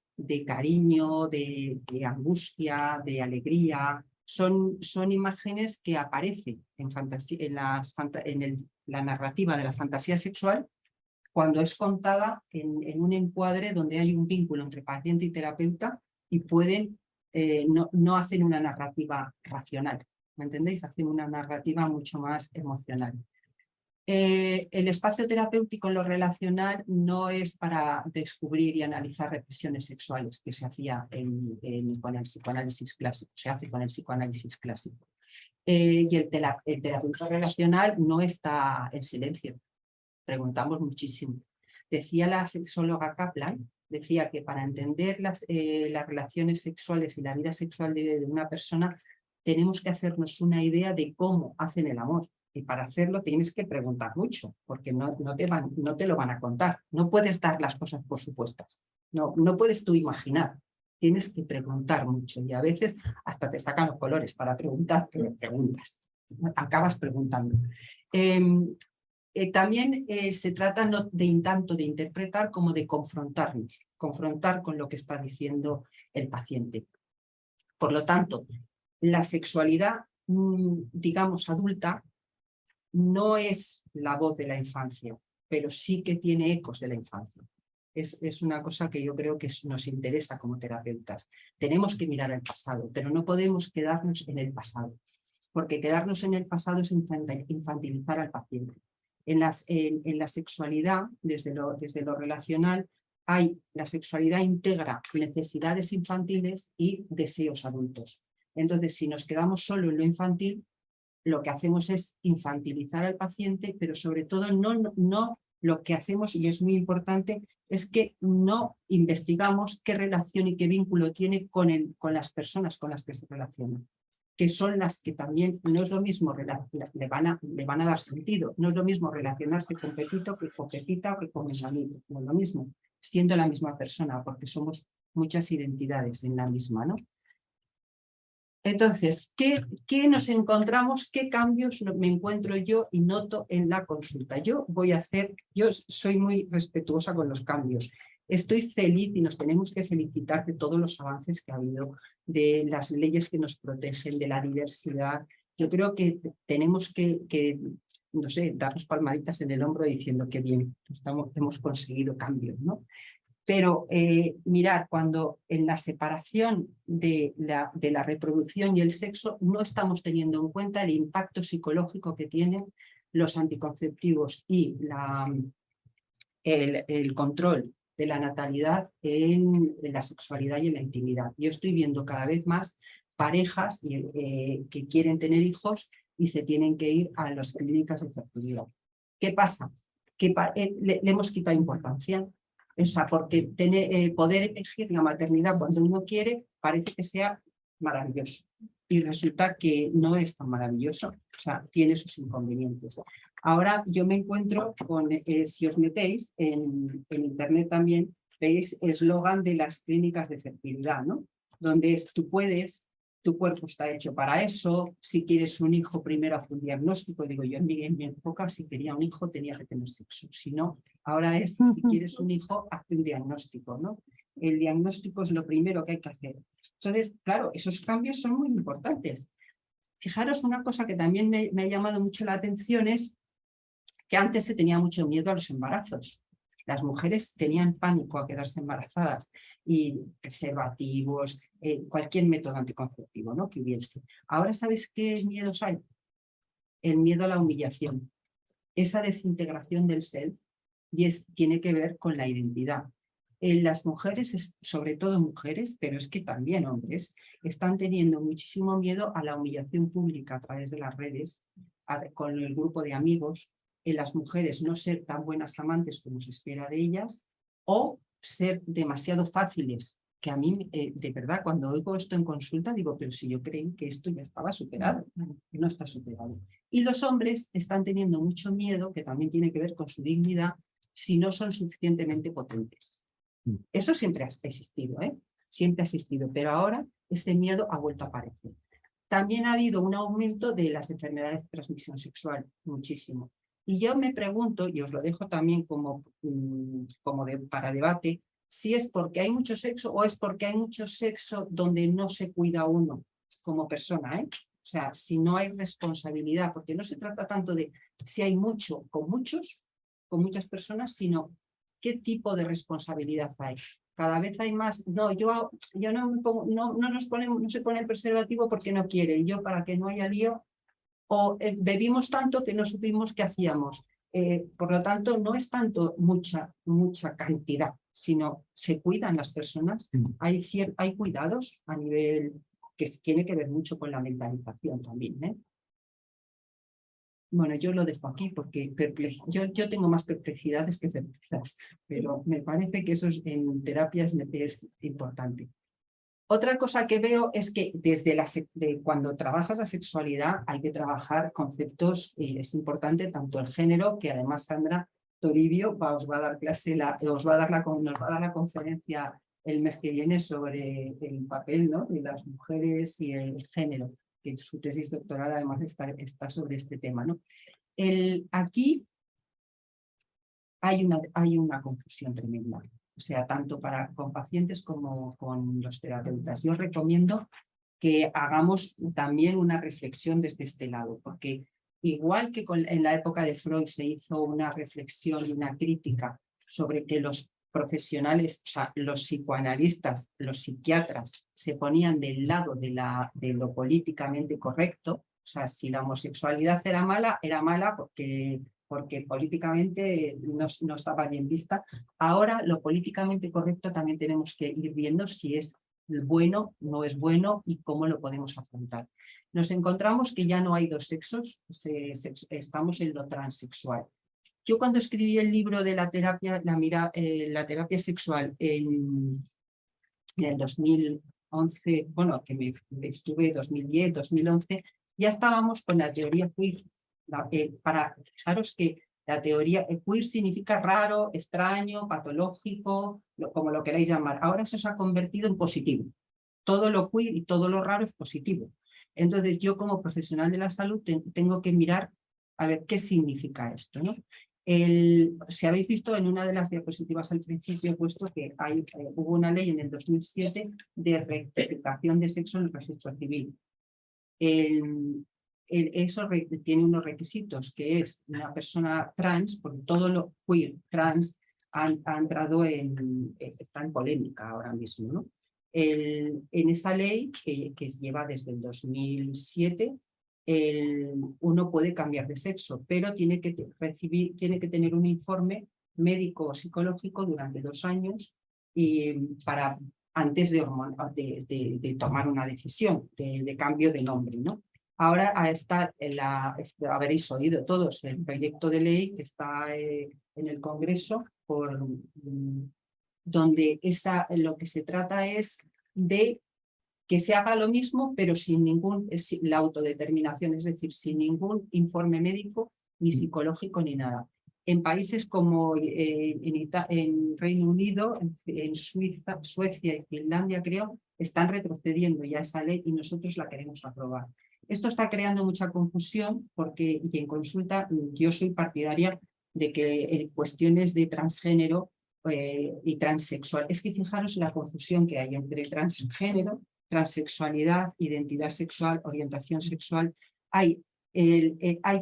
cariño, de angustia, de alegría. Son imágenes que aparecen en la narrativa de la fantasía sexual cuando es contada en un encuadre donde hay un vínculo entre paciente y terapeuta y no hacen una narrativa racional, ¿me entendéis? Hacen una narrativa mucho más emocional. El espacio terapéutico en lo relacional no es para descubrir y analizar represiones sexuales que se hacía con el psicoanálisis clásico, se hace con el psicoanálisis clásico. Y el terapeuta relacional no está en silencio, preguntamos muchísimo. Decía la sexóloga Kaplan, decía que para entender las relaciones sexuales y la vida sexual de una persona tenemos que hacernos una idea de cómo hacen el amor. Y para hacerlo tienes que preguntar mucho, porque no te lo van a contar. No puedes dar las cosas por supuestas. No puedes tú imaginar. Tienes que preguntar mucho y a veces hasta te sacan los colores para preguntar, pero preguntas. Acabas preguntando. También se trata no tanto de interpretar como de confrontarnos, confrontar con lo que está diciendo el paciente. Por lo tanto, la sexualidad, digamos, adulta, no es la voz de la infancia, pero sí que tiene ecos de la infancia. Es una cosa que yo creo que nos interesa como terapeutas. Tenemos que mirar al pasado, pero no podemos quedarnos en el pasado, porque quedarnos en el pasado es infantilizar al paciente. En la sexualidad, desde lo relacional, la sexualidad integra necesidades infantiles y deseos adultos. Entonces, si nos quedamos solo en lo infantil, lo que hacemos es infantilizar al paciente, pero sobre todo no lo que hacemos, y es muy importante, es que no investigamos qué relación y qué vínculo tiene con las personas con las que se relacionan, que son las que también, no es lo mismo, le van a dar sentido, no es lo mismo relacionarse con Pepito que con Pepita o que con Menganito, no es lo mismo, siendo la misma persona, porque somos muchas identidades en la misma, ¿no? Entonces, ¿qué nos encontramos? ¿Qué cambios me encuentro yo y noto en la consulta? Yo soy muy respetuosa con los cambios. Estoy feliz y nos tenemos que felicitar de todos los avances que ha habido, de las leyes que nos protegen, de la diversidad. Yo creo que tenemos que no sé, darnos palmaditas en el hombro diciendo que bien, hemos conseguido cambios, ¿no? Pero mirar, cuando en la separación de la reproducción y el sexo no estamos teniendo en cuenta el impacto psicológico que tienen los anticonceptivos y el control de la natalidad en la sexualidad y en la intimidad. Yo estoy viendo cada vez más parejas que quieren tener hijos y se tienen que ir a las clínicas de fertilidad. ¿Qué pasa? Que le hemos quitado importancia. O sea, porque poder elegir la maternidad cuando uno quiere parece que sea maravilloso. Y resulta que no es tan maravilloso. O sea, tiene sus inconvenientes. Ahora yo me encuentro con, si os metéis en internet también, veis eslogan de las clínicas de fertilidad, ¿no? Donde tú puedes, tu cuerpo está hecho para eso, si quieres un hijo primero haz un diagnóstico. Digo, yo en mi época si quería un hijo tenía que tener sexo, si no, ahora es si quieres un hijo haz un diagnóstico, ¿no? El diagnóstico es lo primero que hay que hacer. Entonces, claro, esos cambios son muy importantes. Fijaros, una cosa que también me ha llamado mucho la atención es que antes se tenía mucho miedo a los embarazos. Las mujeres tenían pánico a quedarse embarazadas y preservativos, cualquier método anticonceptivo, ¿no?, que hubiese. Ahora, ¿sabéis qué miedos hay? El miedo a la humillación, esa desintegración del ser, y tiene que ver con la identidad. Las mujeres, sobre todo mujeres, pero es que también hombres, están teniendo muchísimo miedo a la humillación pública a través de las redes, con el grupo de amigos, en las mujeres no ser tan buenas amantes como se espera de ellas, o ser demasiado fáciles, que a mí, de verdad, cuando oigo esto en consulta, digo, pero si yo creí que esto ya estaba superado, no está superado. Y los hombres están teniendo mucho miedo, que también tiene que ver con su dignidad, si no son suficientemente potentes. Eso siempre ha existido, siempre ha existido, pero ahora ese miedo ha vuelto a aparecer. También ha habido un aumento de las enfermedades de transmisión sexual, muchísimo. Y yo me pregunto, y os lo dejo también para debate, si es porque hay mucho sexo o es porque hay mucho sexo donde no se cuida uno como persona, O sea, si no hay responsabilidad, porque no se trata tanto de si hay mucho con muchas personas, sino qué tipo de responsabilidad hay. Cada vez hay más, no, yo no me pongo, no se pone el preservativo porque no quiere, yo para que no haya lío, o bebimos tanto que no supimos qué hacíamos. Por lo tanto, no es tanto mucha cantidad, sino se cuidan las personas, hay cuidados a nivel que tiene que ver mucho con la mentalización también, Bueno, yo lo dejo aquí porque yo tengo más perplejidades que certezas, pero me parece que eso en terapias es importante. Otra cosa que veo es que desde cuando trabajas la sexualidad hay que trabajar conceptos, es importante tanto el género, que además Sandra Toribio os va a dar clase, nos va a dar la conferencia el mes que viene sobre el papel, ¿no?, de las mujeres y el género, que su tesis doctoral además está sobre este tema, ¿no? Aquí hay una confusión tremenda. O sea, tanto con pacientes como con los terapeutas. Yo recomiendo que hagamos también una reflexión desde este lado, porque igual que en la época de Freud se hizo una reflexión y una crítica sobre que los profesionales, o sea, los psicoanalistas, los psiquiatras, se ponían del lado de lo políticamente correcto, o sea, si la homosexualidad era mala porque políticamente no estaba bien vista. Ahora lo políticamente correcto también tenemos que ir viendo si es bueno, no es bueno y cómo lo podemos afrontar. Nos encontramos que ya no hay dos sexos, estamos en lo transexual. Yo cuando escribí el libro de la terapia, la terapia sexual en el 2011, bueno, que estuve 2010, 2011, ya estábamos con la teoría queer. Fijaros que la teoría queer significa raro, extraño, patológico, como lo queráis llamar. Ahora eso se ha convertido en positivo. Todo lo queer y todo lo raro es positivo. Entonces yo como profesional de la salud tengo que mirar a ver qué significa esto, ¿no? Si habéis visto en una de las diapositivas al principio, he puesto que hubo una ley en el 2007 de rectificación de sexo en el registro civil. Eso tiene unos requisitos, que es una persona trans, porque todo lo queer, trans, ha entrado está en polémica ahora mismo, ¿no? En esa ley, que lleva desde el 2007, uno puede cambiar de sexo, pero tiene que tener un informe médico o psicológico durante 2 años antes de tomar una decisión de cambio de nombre, ¿no? Ahora habréis oído todos el proyecto de ley que está en el Congreso, donde lo que se trata es de que se haga lo mismo, pero sin la autodeterminación, es decir, sin ningún informe médico, ni psicológico, ni nada. En países como en Reino Unido, en Suecia y Finlandia, creo, están retrocediendo ya esa ley y nosotros la queremos aprobar. Esto está creando mucha confusión porque, y en consulta, yo soy partidaria de que en cuestiones de transgénero y transexual, es que fijaros la confusión que hay entre transgénero, transexualidad, identidad sexual, orientación sexual. Hay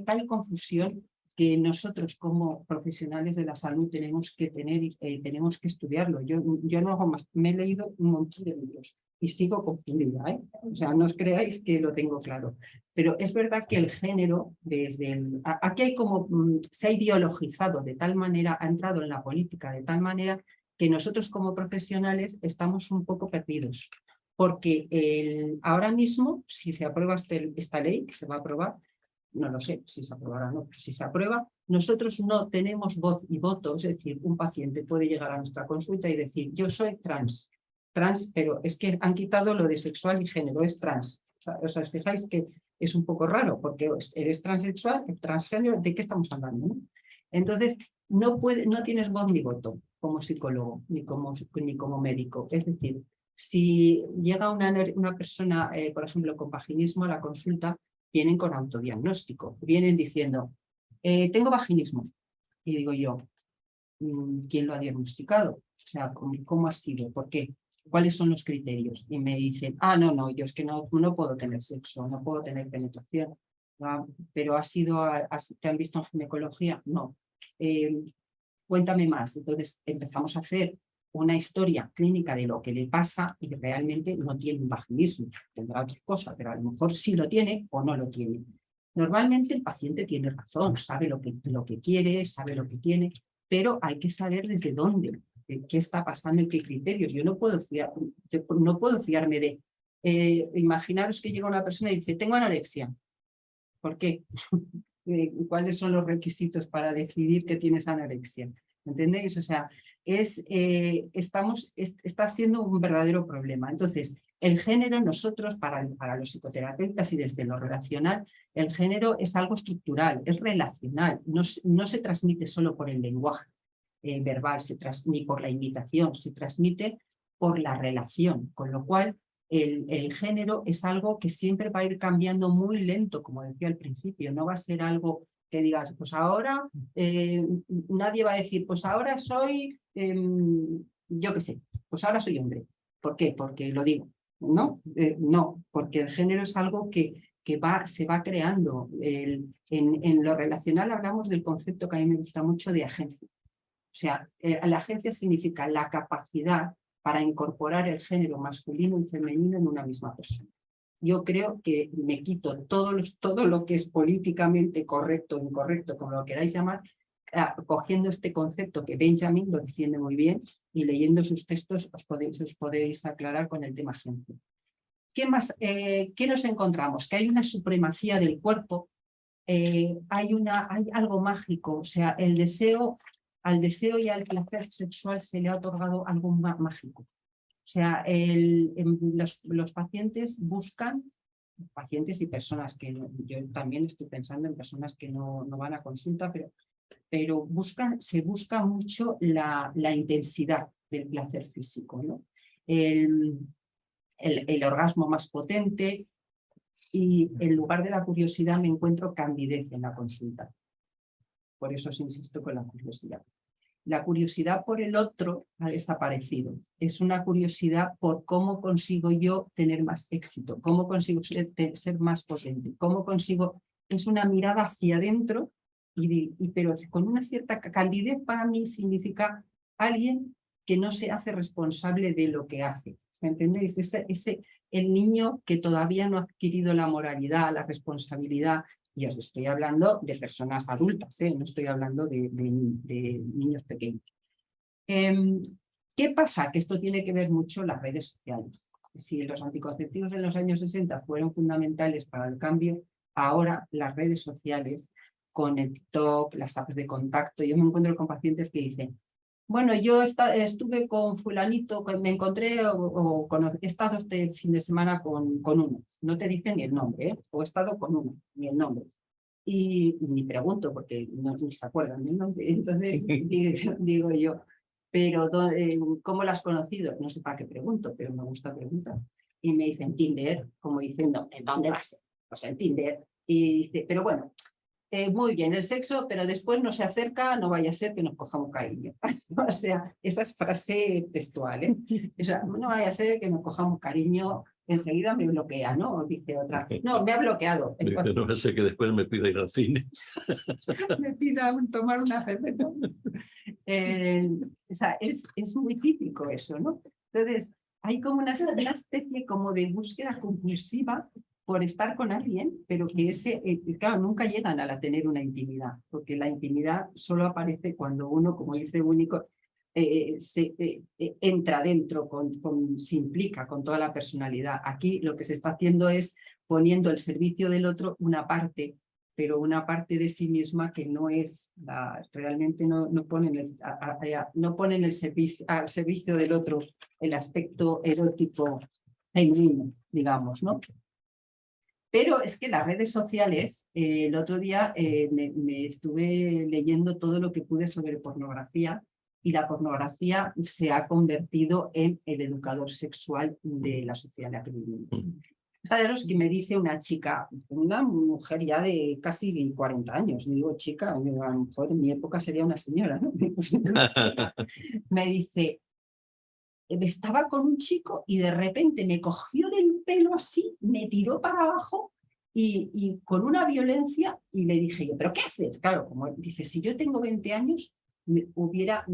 tal confusión que nosotros como profesionales de la salud tenemos que tenemos que estudiarlo. Yo no hago más, me he leído un montón de libros y sigo confundida, ¿eh? O sea, no os creáis que lo tengo claro. Pero es verdad que el género, aquí hay como, se ha ideologizado de tal manera, ha entrado en la política de tal manera que nosotros como profesionales estamos un poco perdidos. Porque ahora mismo, si se aprueba esta ley, que se va a aprobar, no lo sé si se aprobará o no, pero si se aprueba, nosotros no tenemos voz y voto, es decir, un paciente puede llegar a nuestra consulta y decir, yo soy trans, pero es que han quitado lo de sexual y género, es trans. O sea, os fijáis que es un poco raro, porque eres transexual, transgénero, ¿de qué estamos hablando, no? Entonces, no tienes voz ni voto como psicólogo, ni como médico. Es decir, si llega una persona, por ejemplo, con vaginismo a la consulta, vienen con autodiagnóstico, vienen diciendo, tengo vaginismo. Y digo yo, ¿quién lo ha diagnosticado? O sea, ¿cómo ha sido? ¿Por qué? ¿Cuáles son los criterios? Y me dicen, no, yo es que no puedo tener sexo, no puedo tener penetración. Pero ¿te han visto en ginecología? No. Cuéntame más. Entonces empezamos a hacer una historia clínica de lo que le pasa y realmente no tiene un vaginismo, tendrá otra cosa, pero a lo mejor sí lo tiene o no lo tiene. Normalmente el paciente tiene razón, sabe lo que quiere, sabe lo que tiene, pero hay que saber desde dónde, qué está pasando y qué criterios. Yo no puedo fiarme de... imaginaros que llega una persona y dice, tengo anorexia. ¿Por qué? ¿Cuáles son los requisitos para decidir que tienes anorexia? ¿Entendéis? O sea, está siendo un verdadero problema. Entonces, el género, nosotros, para los psicoterapeutas y desde lo relacional, el género es algo estructural, es relacional, no se transmite solo por el lenguaje verbal, ni por la imitación, se transmite por la relación, con lo cual el género es algo que siempre va a ir cambiando muy lento, como decía al principio, no va a ser algo que digas, pues ahora nadie va a decir, pues ahora soy, yo qué sé, pues ahora soy hombre. ¿Por qué? Porque lo digo. No, no, porque el género es algo que se va creando. En lo relacional hablamos del concepto que a mí me gusta mucho de agencia. O sea, la agencia significa la capacidad para incorporar el género masculino y femenino en una misma persona. Yo creo que me quito todo lo que es políticamente correcto o incorrecto, como lo queráis llamar, cogiendo este concepto que Benjamin lo defiende muy bien y leyendo sus textos os podéis aclarar con el tema agencia. ¿Qué más? ¿Qué nos encontramos? Que hay una supremacía del cuerpo, hay algo mágico, o sea, al deseo y al placer sexual se le ha otorgado algo mágico. O sea, los pacientes buscan, pacientes y personas que yo también estoy pensando en personas que no van a consulta, pero se busca mucho la intensidad del placer físico, ¿no? El orgasmo más potente, y en lugar de la curiosidad me encuentro candidez en la consulta. Por eso os insisto con la curiosidad. La curiosidad por el otro ha desaparecido. Es una curiosidad por cómo consigo yo tener más éxito, cómo consigo ser más potente, cómo consigo... Es una mirada hacia adentro, pero con una cierta candidez. Para mí significa alguien que no se hace responsable de lo que hace. ¿Me entendéis? El niño que todavía no ha adquirido la moralidad, la responsabilidad. Y os estoy hablando de personas adultas, no estoy hablando de niños pequeños. ¿Qué pasa? Que esto tiene que ver mucho las redes sociales. Si los anticonceptivos en los años 60 fueron fundamentales para el cambio, ahora las redes sociales, con el TikTok, las apps de contacto, yo me encuentro con pacientes que dicen, bueno, yo estuve con fulanito, me encontré he estado este fin de semana con uno. No te dicen ni el nombre, o he estado con uno, ni el nombre. Y ni pregunto, porque no se acuerdan del nombre. Entonces digo yo, pero ¿cómo lo has conocido? No sé para qué pregunto, pero me gusta preguntar. Y me dicen Tinder, como diciendo, ¿en dónde va a ser? Pues en Tinder. Y dice, pero bueno, muy bien el sexo, pero después no se acerca, no vaya a ser que nos cojamos cariño. O sea, esa es frase textual, O sea, no vaya a ser que nos cojamos cariño, enseguida me bloquea, ¿no? Dice otra, no, me ha bloqueado. Dice, no va a ser que después me pida ir al cine. Me pida tomar una cerveza. O sea, es muy típico eso, ¿no? Entonces, hay como una especie como de búsqueda compulsiva por estar con alguien, pero que claro, nunca llegan a tener una intimidad, porque la intimidad solo aparece cuando uno, como dice Único, entra dentro, se implica con toda la personalidad. Aquí lo que se está haciendo es poniendo al servicio del otro una parte, pero una parte de sí misma que no es, realmente no ponen al servicio del otro el aspecto erótico femenino, digamos, ¿no? Pero es que las redes sociales, el otro día me estuve leyendo todo lo que pude sobre pornografía, y la pornografía se ha convertido en el educador sexual de la sociedad en la que vivimos. Fijaros que me dice una chica, una mujer ya de casi 40 años, digo chica, a lo mejor en mi época sería una señora, ¿no? Me dice, estaba con un chico y de repente me cogió del pelo así, me tiró para abajo y con una violencia, y le dije yo, ¿pero qué haces? Claro, como dice, si yo tengo 20 años me hubiera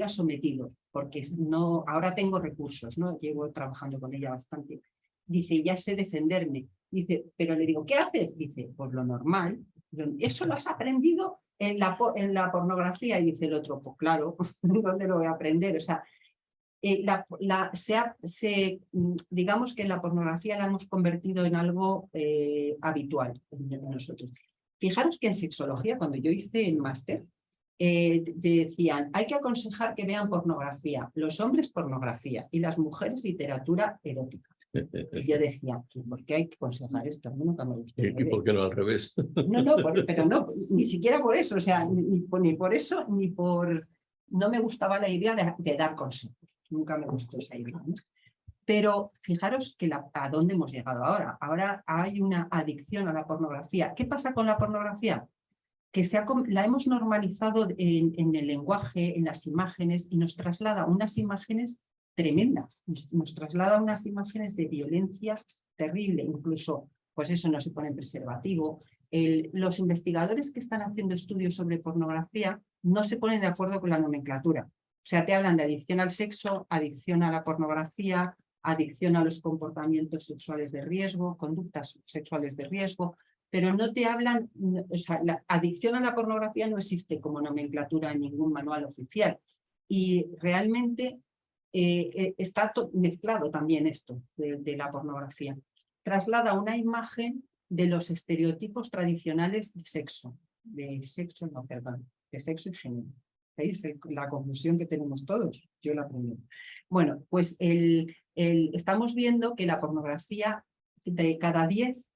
sometido, porque no, ahora tengo recursos, ¿no? Llevo trabajando con ella bastante. Dice, ya sé defenderme. Dice, pero le digo, ¿qué haces? Dice, pues lo normal. ¿Eso lo has aprendido en la pornografía? Y dice el otro, pues claro, ¿dónde lo voy a aprender? O sea, digamos que la pornografía la hemos convertido en algo habitual en nosotros. Fijaros que en sexología, cuando yo hice el máster, decían, hay que aconsejar que vean pornografía, los hombres pornografía y las mujeres literatura erótica. Y yo decía, ¿por qué hay que aconsejar esto? A mí nunca me gustó. ¿Y por qué no al revés? No, pero no, ni siquiera por eso, o sea, ni por eso, ni por... No me gustaba la idea de dar consejos, nunca me gustó esa idea, ¿no? Pero fijaros que a dónde hemos llegado ahora. Ahora hay una adicción a la pornografía. ¿Qué pasa con la pornografía? que la hemos normalizado en el lenguaje, en las imágenes, y nos traslada unas imágenes tremendas, nos traslada unas imágenes de violencia terrible, incluso, pues eso, no se pone preservativo. Los investigadores que están haciendo estudios sobre pornografía no se ponen de acuerdo con la nomenclatura. O sea, te hablan de adicción al sexo, adicción a la pornografía, adicción a los comportamientos sexuales de riesgo, conductas sexuales de riesgo, pero no te hablan, o sea, la adicción a la pornografía no existe como nomenclatura en ningún manual oficial. Y realmente está mezclado también esto de la pornografía. Traslada una imagen de los estereotipos tradicionales de sexo y género. ¿Veis la confusión que tenemos todos? Yo la primera. Bueno, pues estamos viendo que la pornografía, de cada 10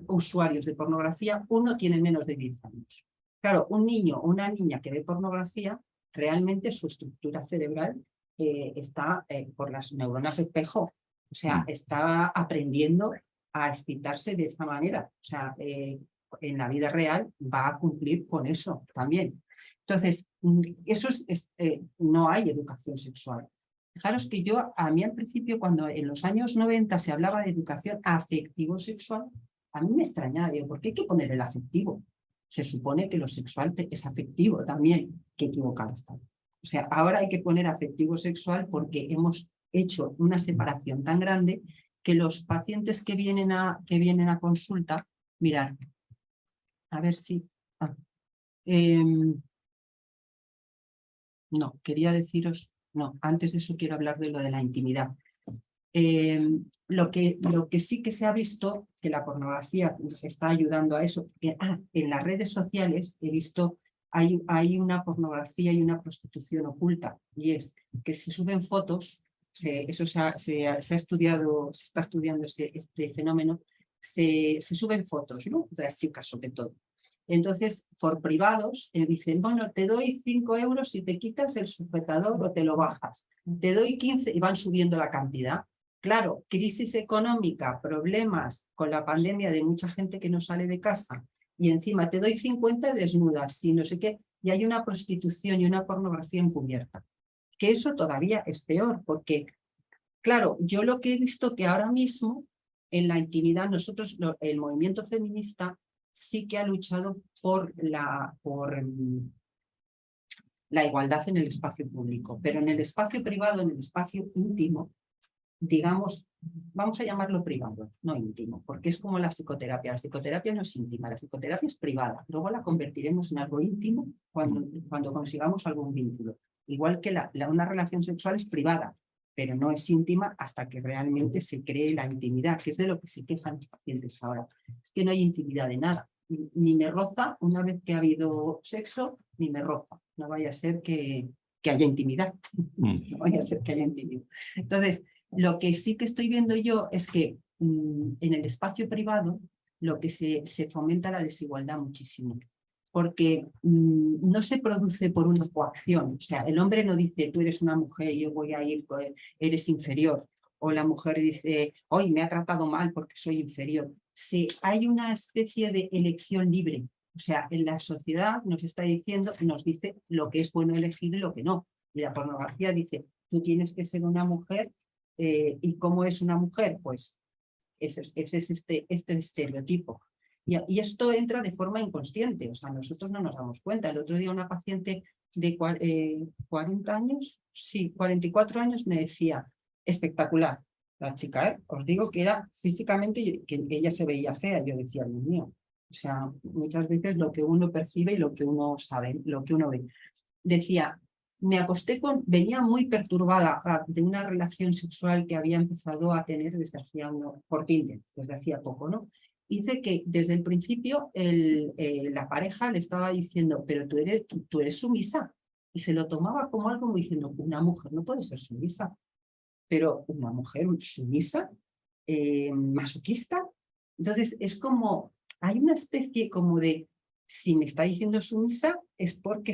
usuarios de pornografía, uno tiene menos de 10 años. Claro, un niño o una niña que ve pornografía, realmente su estructura cerebral está por las neuronas espejo, o sea, está aprendiendo a excitarse de esta manera. O sea, en la vida real va a cumplir con eso también. Entonces, eso no hay educación sexual. Fijaros que a mí al principio, cuando en los años 90 se hablaba de educación afectivo-sexual, a mí me extrañaba, digo, ¿por qué hay que poner el afectivo? Se supone que lo sexual es afectivo también, qué equivocado está. O sea, ahora hay que poner afectivo-sexual porque hemos hecho una separación tan grande que los pacientes que vienen a consulta, mirad, a ver si... no, quería deciros, no, antes de eso quiero hablar de lo de la intimidad. Lo que sí que se ha visto, que la pornografía nos está ayudando a eso, porque en las redes sociales he visto, hay una pornografía y una prostitución oculta, y es que se suben fotos, eso se ha estudiado, se está estudiando este fenómeno, se suben fotos, ¿no?, de las chicas sobre todo. Entonces, por privados, dicen, bueno, te doy 5 euros si te quitas el sujetador o te lo bajas. Te doy 15 y van subiendo la cantidad. Claro, crisis económica, problemas con la pandemia de mucha gente que no sale de casa y encima te doy 50 desnudas y no sé qué, y hay una prostitución y una pornografía encubierta. Que eso todavía es peor porque, claro, yo lo que he visto que ahora mismo en la intimidad, nosotros, el movimiento feminista sí que ha luchado por la igualdad en el espacio público, pero en el espacio privado, en el espacio íntimo, digamos, vamos a llamarlo privado, no íntimo, porque es como la psicoterapia. La psicoterapia no es íntima, la psicoterapia es privada. Luego la convertiremos en algo íntimo cuando consigamos algún vínculo. Igual que una relación sexual es privada, pero no es íntima hasta que realmente se cree la intimidad, que es de lo que se quejan los pacientes ahora. Es que no hay intimidad de nada. Ni me roza una vez que ha habido sexo, ni me roza. No vaya a ser que haya intimidad. No vaya a ser que haya intimidad. Entonces, lo que sí que estoy viendo yo es que en el espacio privado lo que se fomenta la desigualdad muchísimo. Porque no se produce por una coacción. O sea, el hombre no dice, tú eres una mujer y yo voy a ir, eres inferior. O la mujer dice, hoy me ha tratado mal porque soy inferior. Hay una especie de elección libre. O sea, en la sociedad nos está diciendo, nos dice lo que es bueno elegir y lo que no. Y la pornografía dice, tú tienes que ser una mujer. ¿Y cómo es una mujer? Pues ese es este estereotipo. Y esto entra de forma inconsciente, o sea, nosotros no nos damos cuenta. El otro día una paciente de 40 años, sí, 44 años me decía, espectacular, la chica, os digo que era físicamente, que ella se veía fea, yo decía, Dios mío, o sea, muchas veces lo que uno percibe y lo que uno sabe, lo que uno ve. Decía, me acosté venía muy perturbada de una relación sexual que había empezado a tener desde hacía por Tinder, desde hacía poco, ¿no? Dice que desde el principio la pareja le estaba diciendo, pero tú eres sumisa, y se lo tomaba como algo como diciendo, una mujer no puede ser sumisa, pero una mujer sumisa, masoquista. Entonces es como, hay una especie como de, si me está diciendo sumisa es porque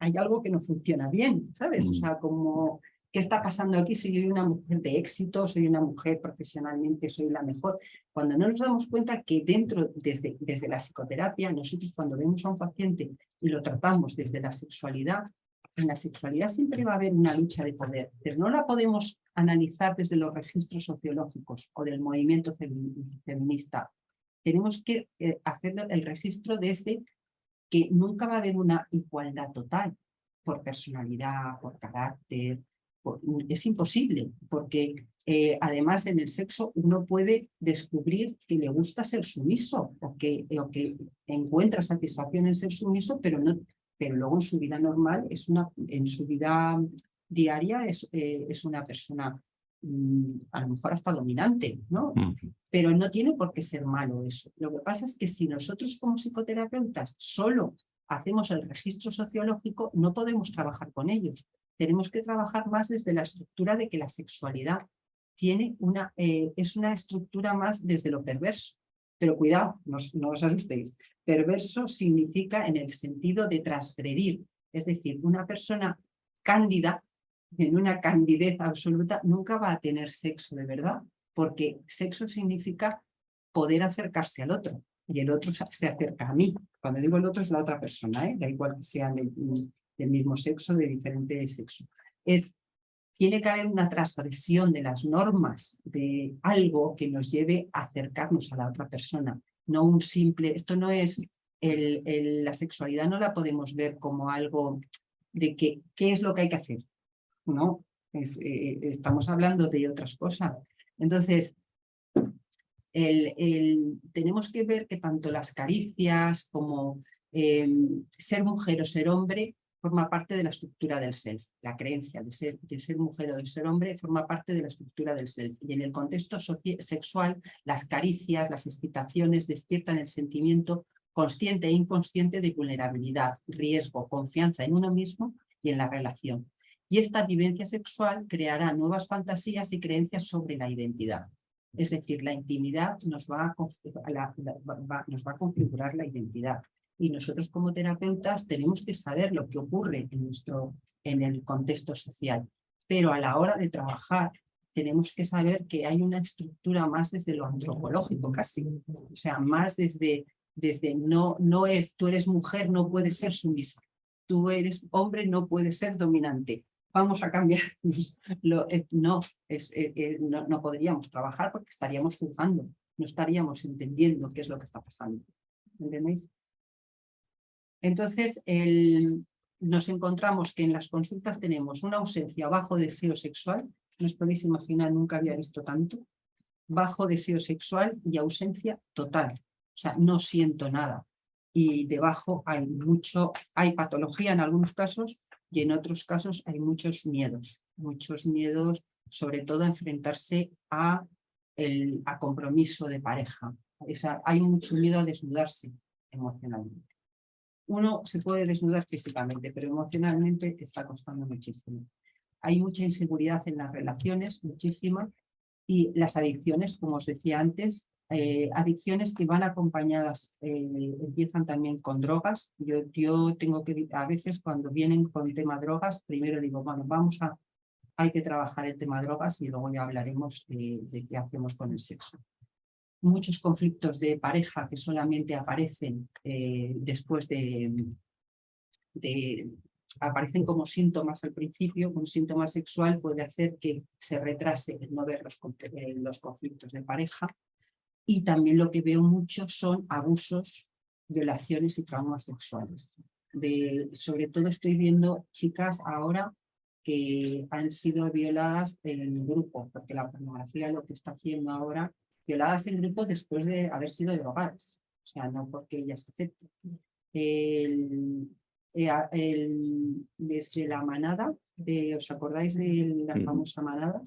hay algo que no funciona bien, ¿sabes? O sea, como ¿Qué está pasando aquí? Si yo soy una mujer de éxito, soy una mujer profesionalmente, soy la mejor. Cuando no nos damos cuenta que desde la psicoterapia, nosotros cuando vemos a un paciente y lo tratamos desde la sexualidad, en la sexualidad siempre va a haber una lucha de poder, pero no la podemos analizar desde los registros sociológicos o del movimiento feminista. Tenemos que hacer el registro desde que nunca va a haber una igualdad total por personalidad, por carácter. Es imposible, porque además en el sexo uno puede descubrir que le gusta ser sumiso o que encuentra satisfacción en ser sumiso, pero luego en su vida normal, en su vida diaria es una persona a lo mejor hasta dominante, ¿no? Pero no tiene por qué ser malo eso. Lo que pasa es que si nosotros como psicoterapeutas solo hacemos el registro sociológico, no podemos trabajar con ellos. Tenemos que trabajar más desde la estructura de que la sexualidad es una estructura más desde lo perverso. Pero cuidado, no os asustéis. Perverso significa en el sentido de transgredir. Es decir, una persona cándida, en una candidez absoluta, nunca va a tener sexo de verdad, porque sexo significa poder acercarse al otro, y el otro se acerca a mí. Cuando digo el otro es la otra persona, da igual que sean del mismo sexo, de diferente sexo. Tiene que haber una transgresión de las normas de algo que nos lleve a acercarnos a la otra persona, no un simple, esto no es, la sexualidad no la podemos ver como algo de qué es lo que hay que hacer, no, estamos hablando de otras cosas. Entonces, tenemos que ver que tanto las caricias como ser mujer o ser hombre forma parte de la estructura del self. La creencia de ser mujer o de ser hombre forma parte de la estructura del self. Y en el contexto sexual, las caricias, las excitaciones despiertan el sentimiento consciente e inconsciente de vulnerabilidad, riesgo, confianza en uno mismo y en la relación. Y esta vivencia sexual creará nuevas fantasías y creencias sobre la identidad. Es decir, la intimidad nos va a configurar la identidad. Y nosotros como terapeutas tenemos que saber lo que ocurre en el contexto social. Pero a la hora de trabajar tenemos que saber que hay una estructura más desde lo antropológico casi. O sea, más desde no es tú eres mujer, no puedes ser sumisa. Tú eres hombre, no puedes ser dominante. Vamos a cambiar. No podríamos trabajar porque estaríamos juzgando, no estaríamos entendiendo qué es lo que está pasando. ¿Entendéis? Entonces, nos encontramos que en las consultas tenemos una ausencia, bajo deseo sexual, no os podéis imaginar, nunca había visto tanto, bajo deseo sexual y ausencia total, o sea, no siento nada. Y debajo hay patología en algunos casos y en otros casos hay muchos miedos sobre todo a enfrentarse a compromiso de pareja. O sea, hay mucho miedo a desnudarse emocionalmente. Uno se puede desnudar físicamente, pero emocionalmente está costando muchísimo. Hay mucha inseguridad en las relaciones, muchísima, y las adicciones, como os decía antes, adicciones que van acompañadas, empiezan también con drogas. Yo tengo que, a veces cuando vienen con tema drogas, primero digo, bueno, hay que trabajar el tema drogas y luego ya hablaremos de qué hacemos con el sexo. Muchos conflictos de pareja que solamente aparecen después aparecen como síntomas al principio. Un síntoma sexual puede hacer que se retrase el no ver los conflictos de pareja. Y también lo que veo mucho son abusos, violaciones y traumas sexuales. Sobre todo estoy viendo chicas ahora que han sido violadas en grupo, porque la pornografía lo que está haciendo ahora, violadas en grupo después de haber sido drogadas, o sea, no porque ellas acepten. Desde la manada, ¿os acordáis de la famosa manada?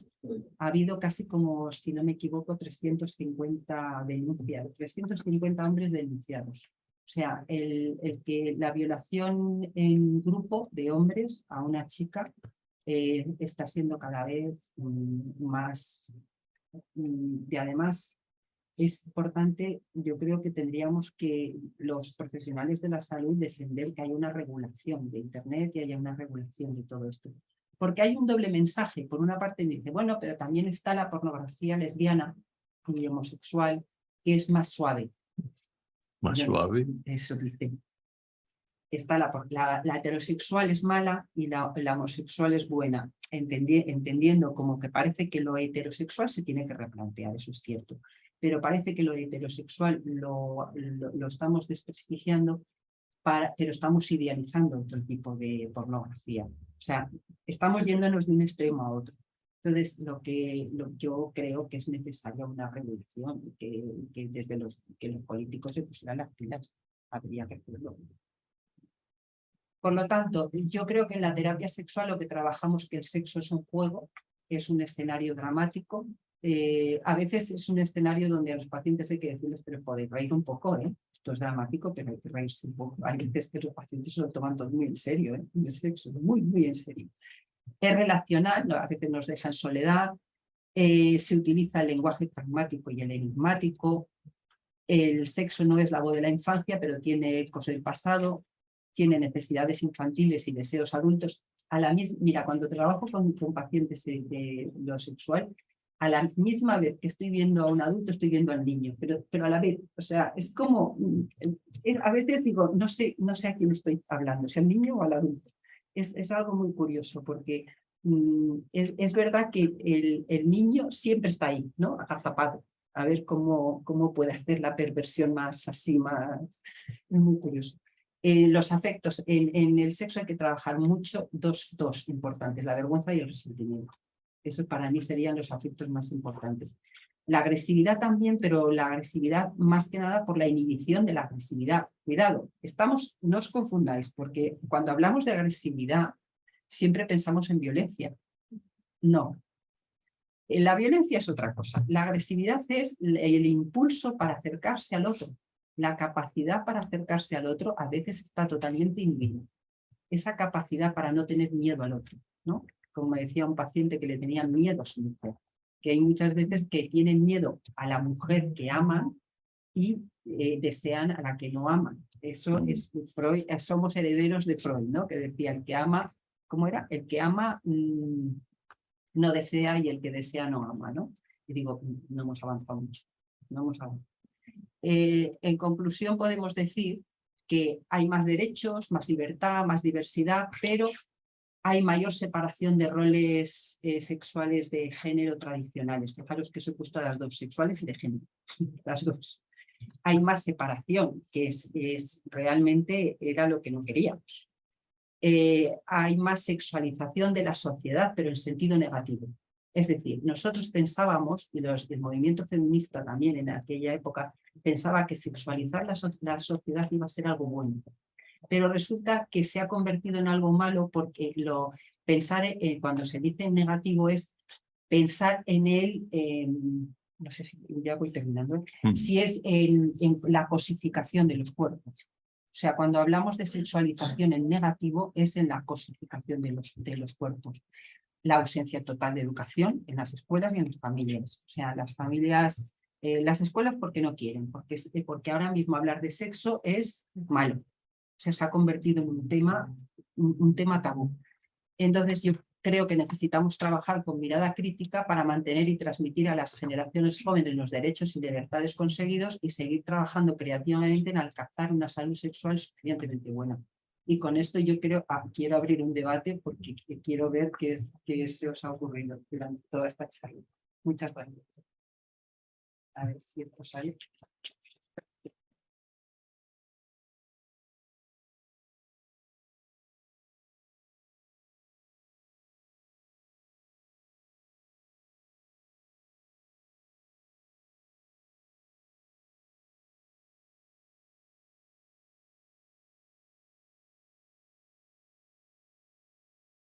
Ha habido casi como, si no me equivoco, 350 denunciados, 350 hombres denunciados. O sea, que la violación en grupo de hombres a una chica está siendo cada vez más. Y además es importante, yo creo que tendríamos que los profesionales de la salud defender que haya una regulación de Internet y haya una regulación de todo esto. Porque hay un doble mensaje. Por una parte dice, bueno, pero también está la pornografía lesbiana y homosexual, que es más suave. Más Yo suave. eso dice. Está la heterosexual es mala y la homosexual es buena, entendiendo como que parece que lo heterosexual se tiene que replantear, eso es cierto, pero parece que lo heterosexual lo estamos desprestigiando, pero estamos idealizando otro tipo de pornografía. O sea, estamos yéndonos de un extremo a otro. Entonces, yo creo que es necesaria una regulación, que desde los políticos se pusieran las pilas, habría que hacerlo. Por lo tanto, yo creo que en la terapia sexual lo que trabajamos que el sexo es un juego, es un escenario dramático. A veces es un escenario donde a los pacientes hay que decirles, pero podéis reír un poco, ¿eh? Esto es dramático, pero hay que reírse un poco. Hay veces que los pacientes se lo toman todo muy en serio, ¿eh? El sexo, muy, muy en serio. Es relacional, a veces nos deja en soledad, se utiliza el lenguaje pragmático y el enigmático. El sexo no es la voz de la infancia, pero tiene ecos del pasado, tiene necesidades infantiles y deseos adultos. Mira, cuando trabajo con pacientes de lo sexual, a la misma vez que estoy viendo a un adulto, estoy viendo al niño, pero a la vez, o sea, es como, a veces digo, no sé a quién estoy hablando, si al niño o al adulto. Es algo muy curioso porque es verdad que el niño siempre está ahí, ¿no? Agazapado, a ver cómo puede hacer la perversión más así, más... Es muy curioso. Los afectos, en el sexo hay que trabajar mucho, dos importantes, la vergüenza y el resentimiento. Eso para mí serían los afectos más importantes. La agresividad también, pero la agresividad más que nada por la inhibición de la agresividad. Cuidado, no os confundáis, porque cuando hablamos de agresividad siempre pensamos en violencia. No. La violencia es otra cosa. La agresividad es el impulso para acercarse al otro. La capacidad para acercarse al otro a veces está totalmente inhibida. Esa capacidad para no tener miedo al otro, ¿no? Como decía un paciente que le tenía miedo a su mujer, que hay muchas veces que tienen miedo a la mujer que aman y desean a la que no aman. Eso es Freud, somos herederos de Freud, ¿no? Que decía, el que ama, ¿cómo era? El que ama no desea y el que desea no ama, ¿no? Y digo, no hemos avanzado mucho, no hemos avanzado. En conclusión podemos decir que hay más derechos, más libertad, más diversidad, pero hay mayor separación de roles sexuales de género tradicionales. Fijaros que se he puesto a las dos, sexuales y de género, las dos. Hay más separación, que es realmente era lo que no queríamos. Hay más sexualización de la sociedad, pero en sentido negativo. Es decir, nosotros pensábamos, y el movimiento feminista también en aquella época, pensaba que sexualizar la sociedad iba a ser algo bueno. Pero resulta que se ha convertido en algo malo porque pensar cuando se dice en negativo es pensar en él, no sé si ya voy terminando, si es en la cosificación de los cuerpos. O sea, cuando hablamos de sexualización en negativo es en la cosificación de los cuerpos. La ausencia total de educación en las escuelas y en las familias. O sea, las familias, las escuelas porque no quieren, porque ahora mismo hablar de sexo es malo. O sea, se ha convertido en un tema tabú. Entonces yo creo que necesitamos trabajar con mirada crítica para mantener y transmitir a las generaciones jóvenes los derechos y libertades conseguidos y seguir trabajando creativamente en alcanzar una salud sexual suficientemente buena. Y con esto yo quiero abrir un debate porque quiero ver qué se os ha ocurrido durante toda esta charla. Muchas gracias. A ver si esto sale.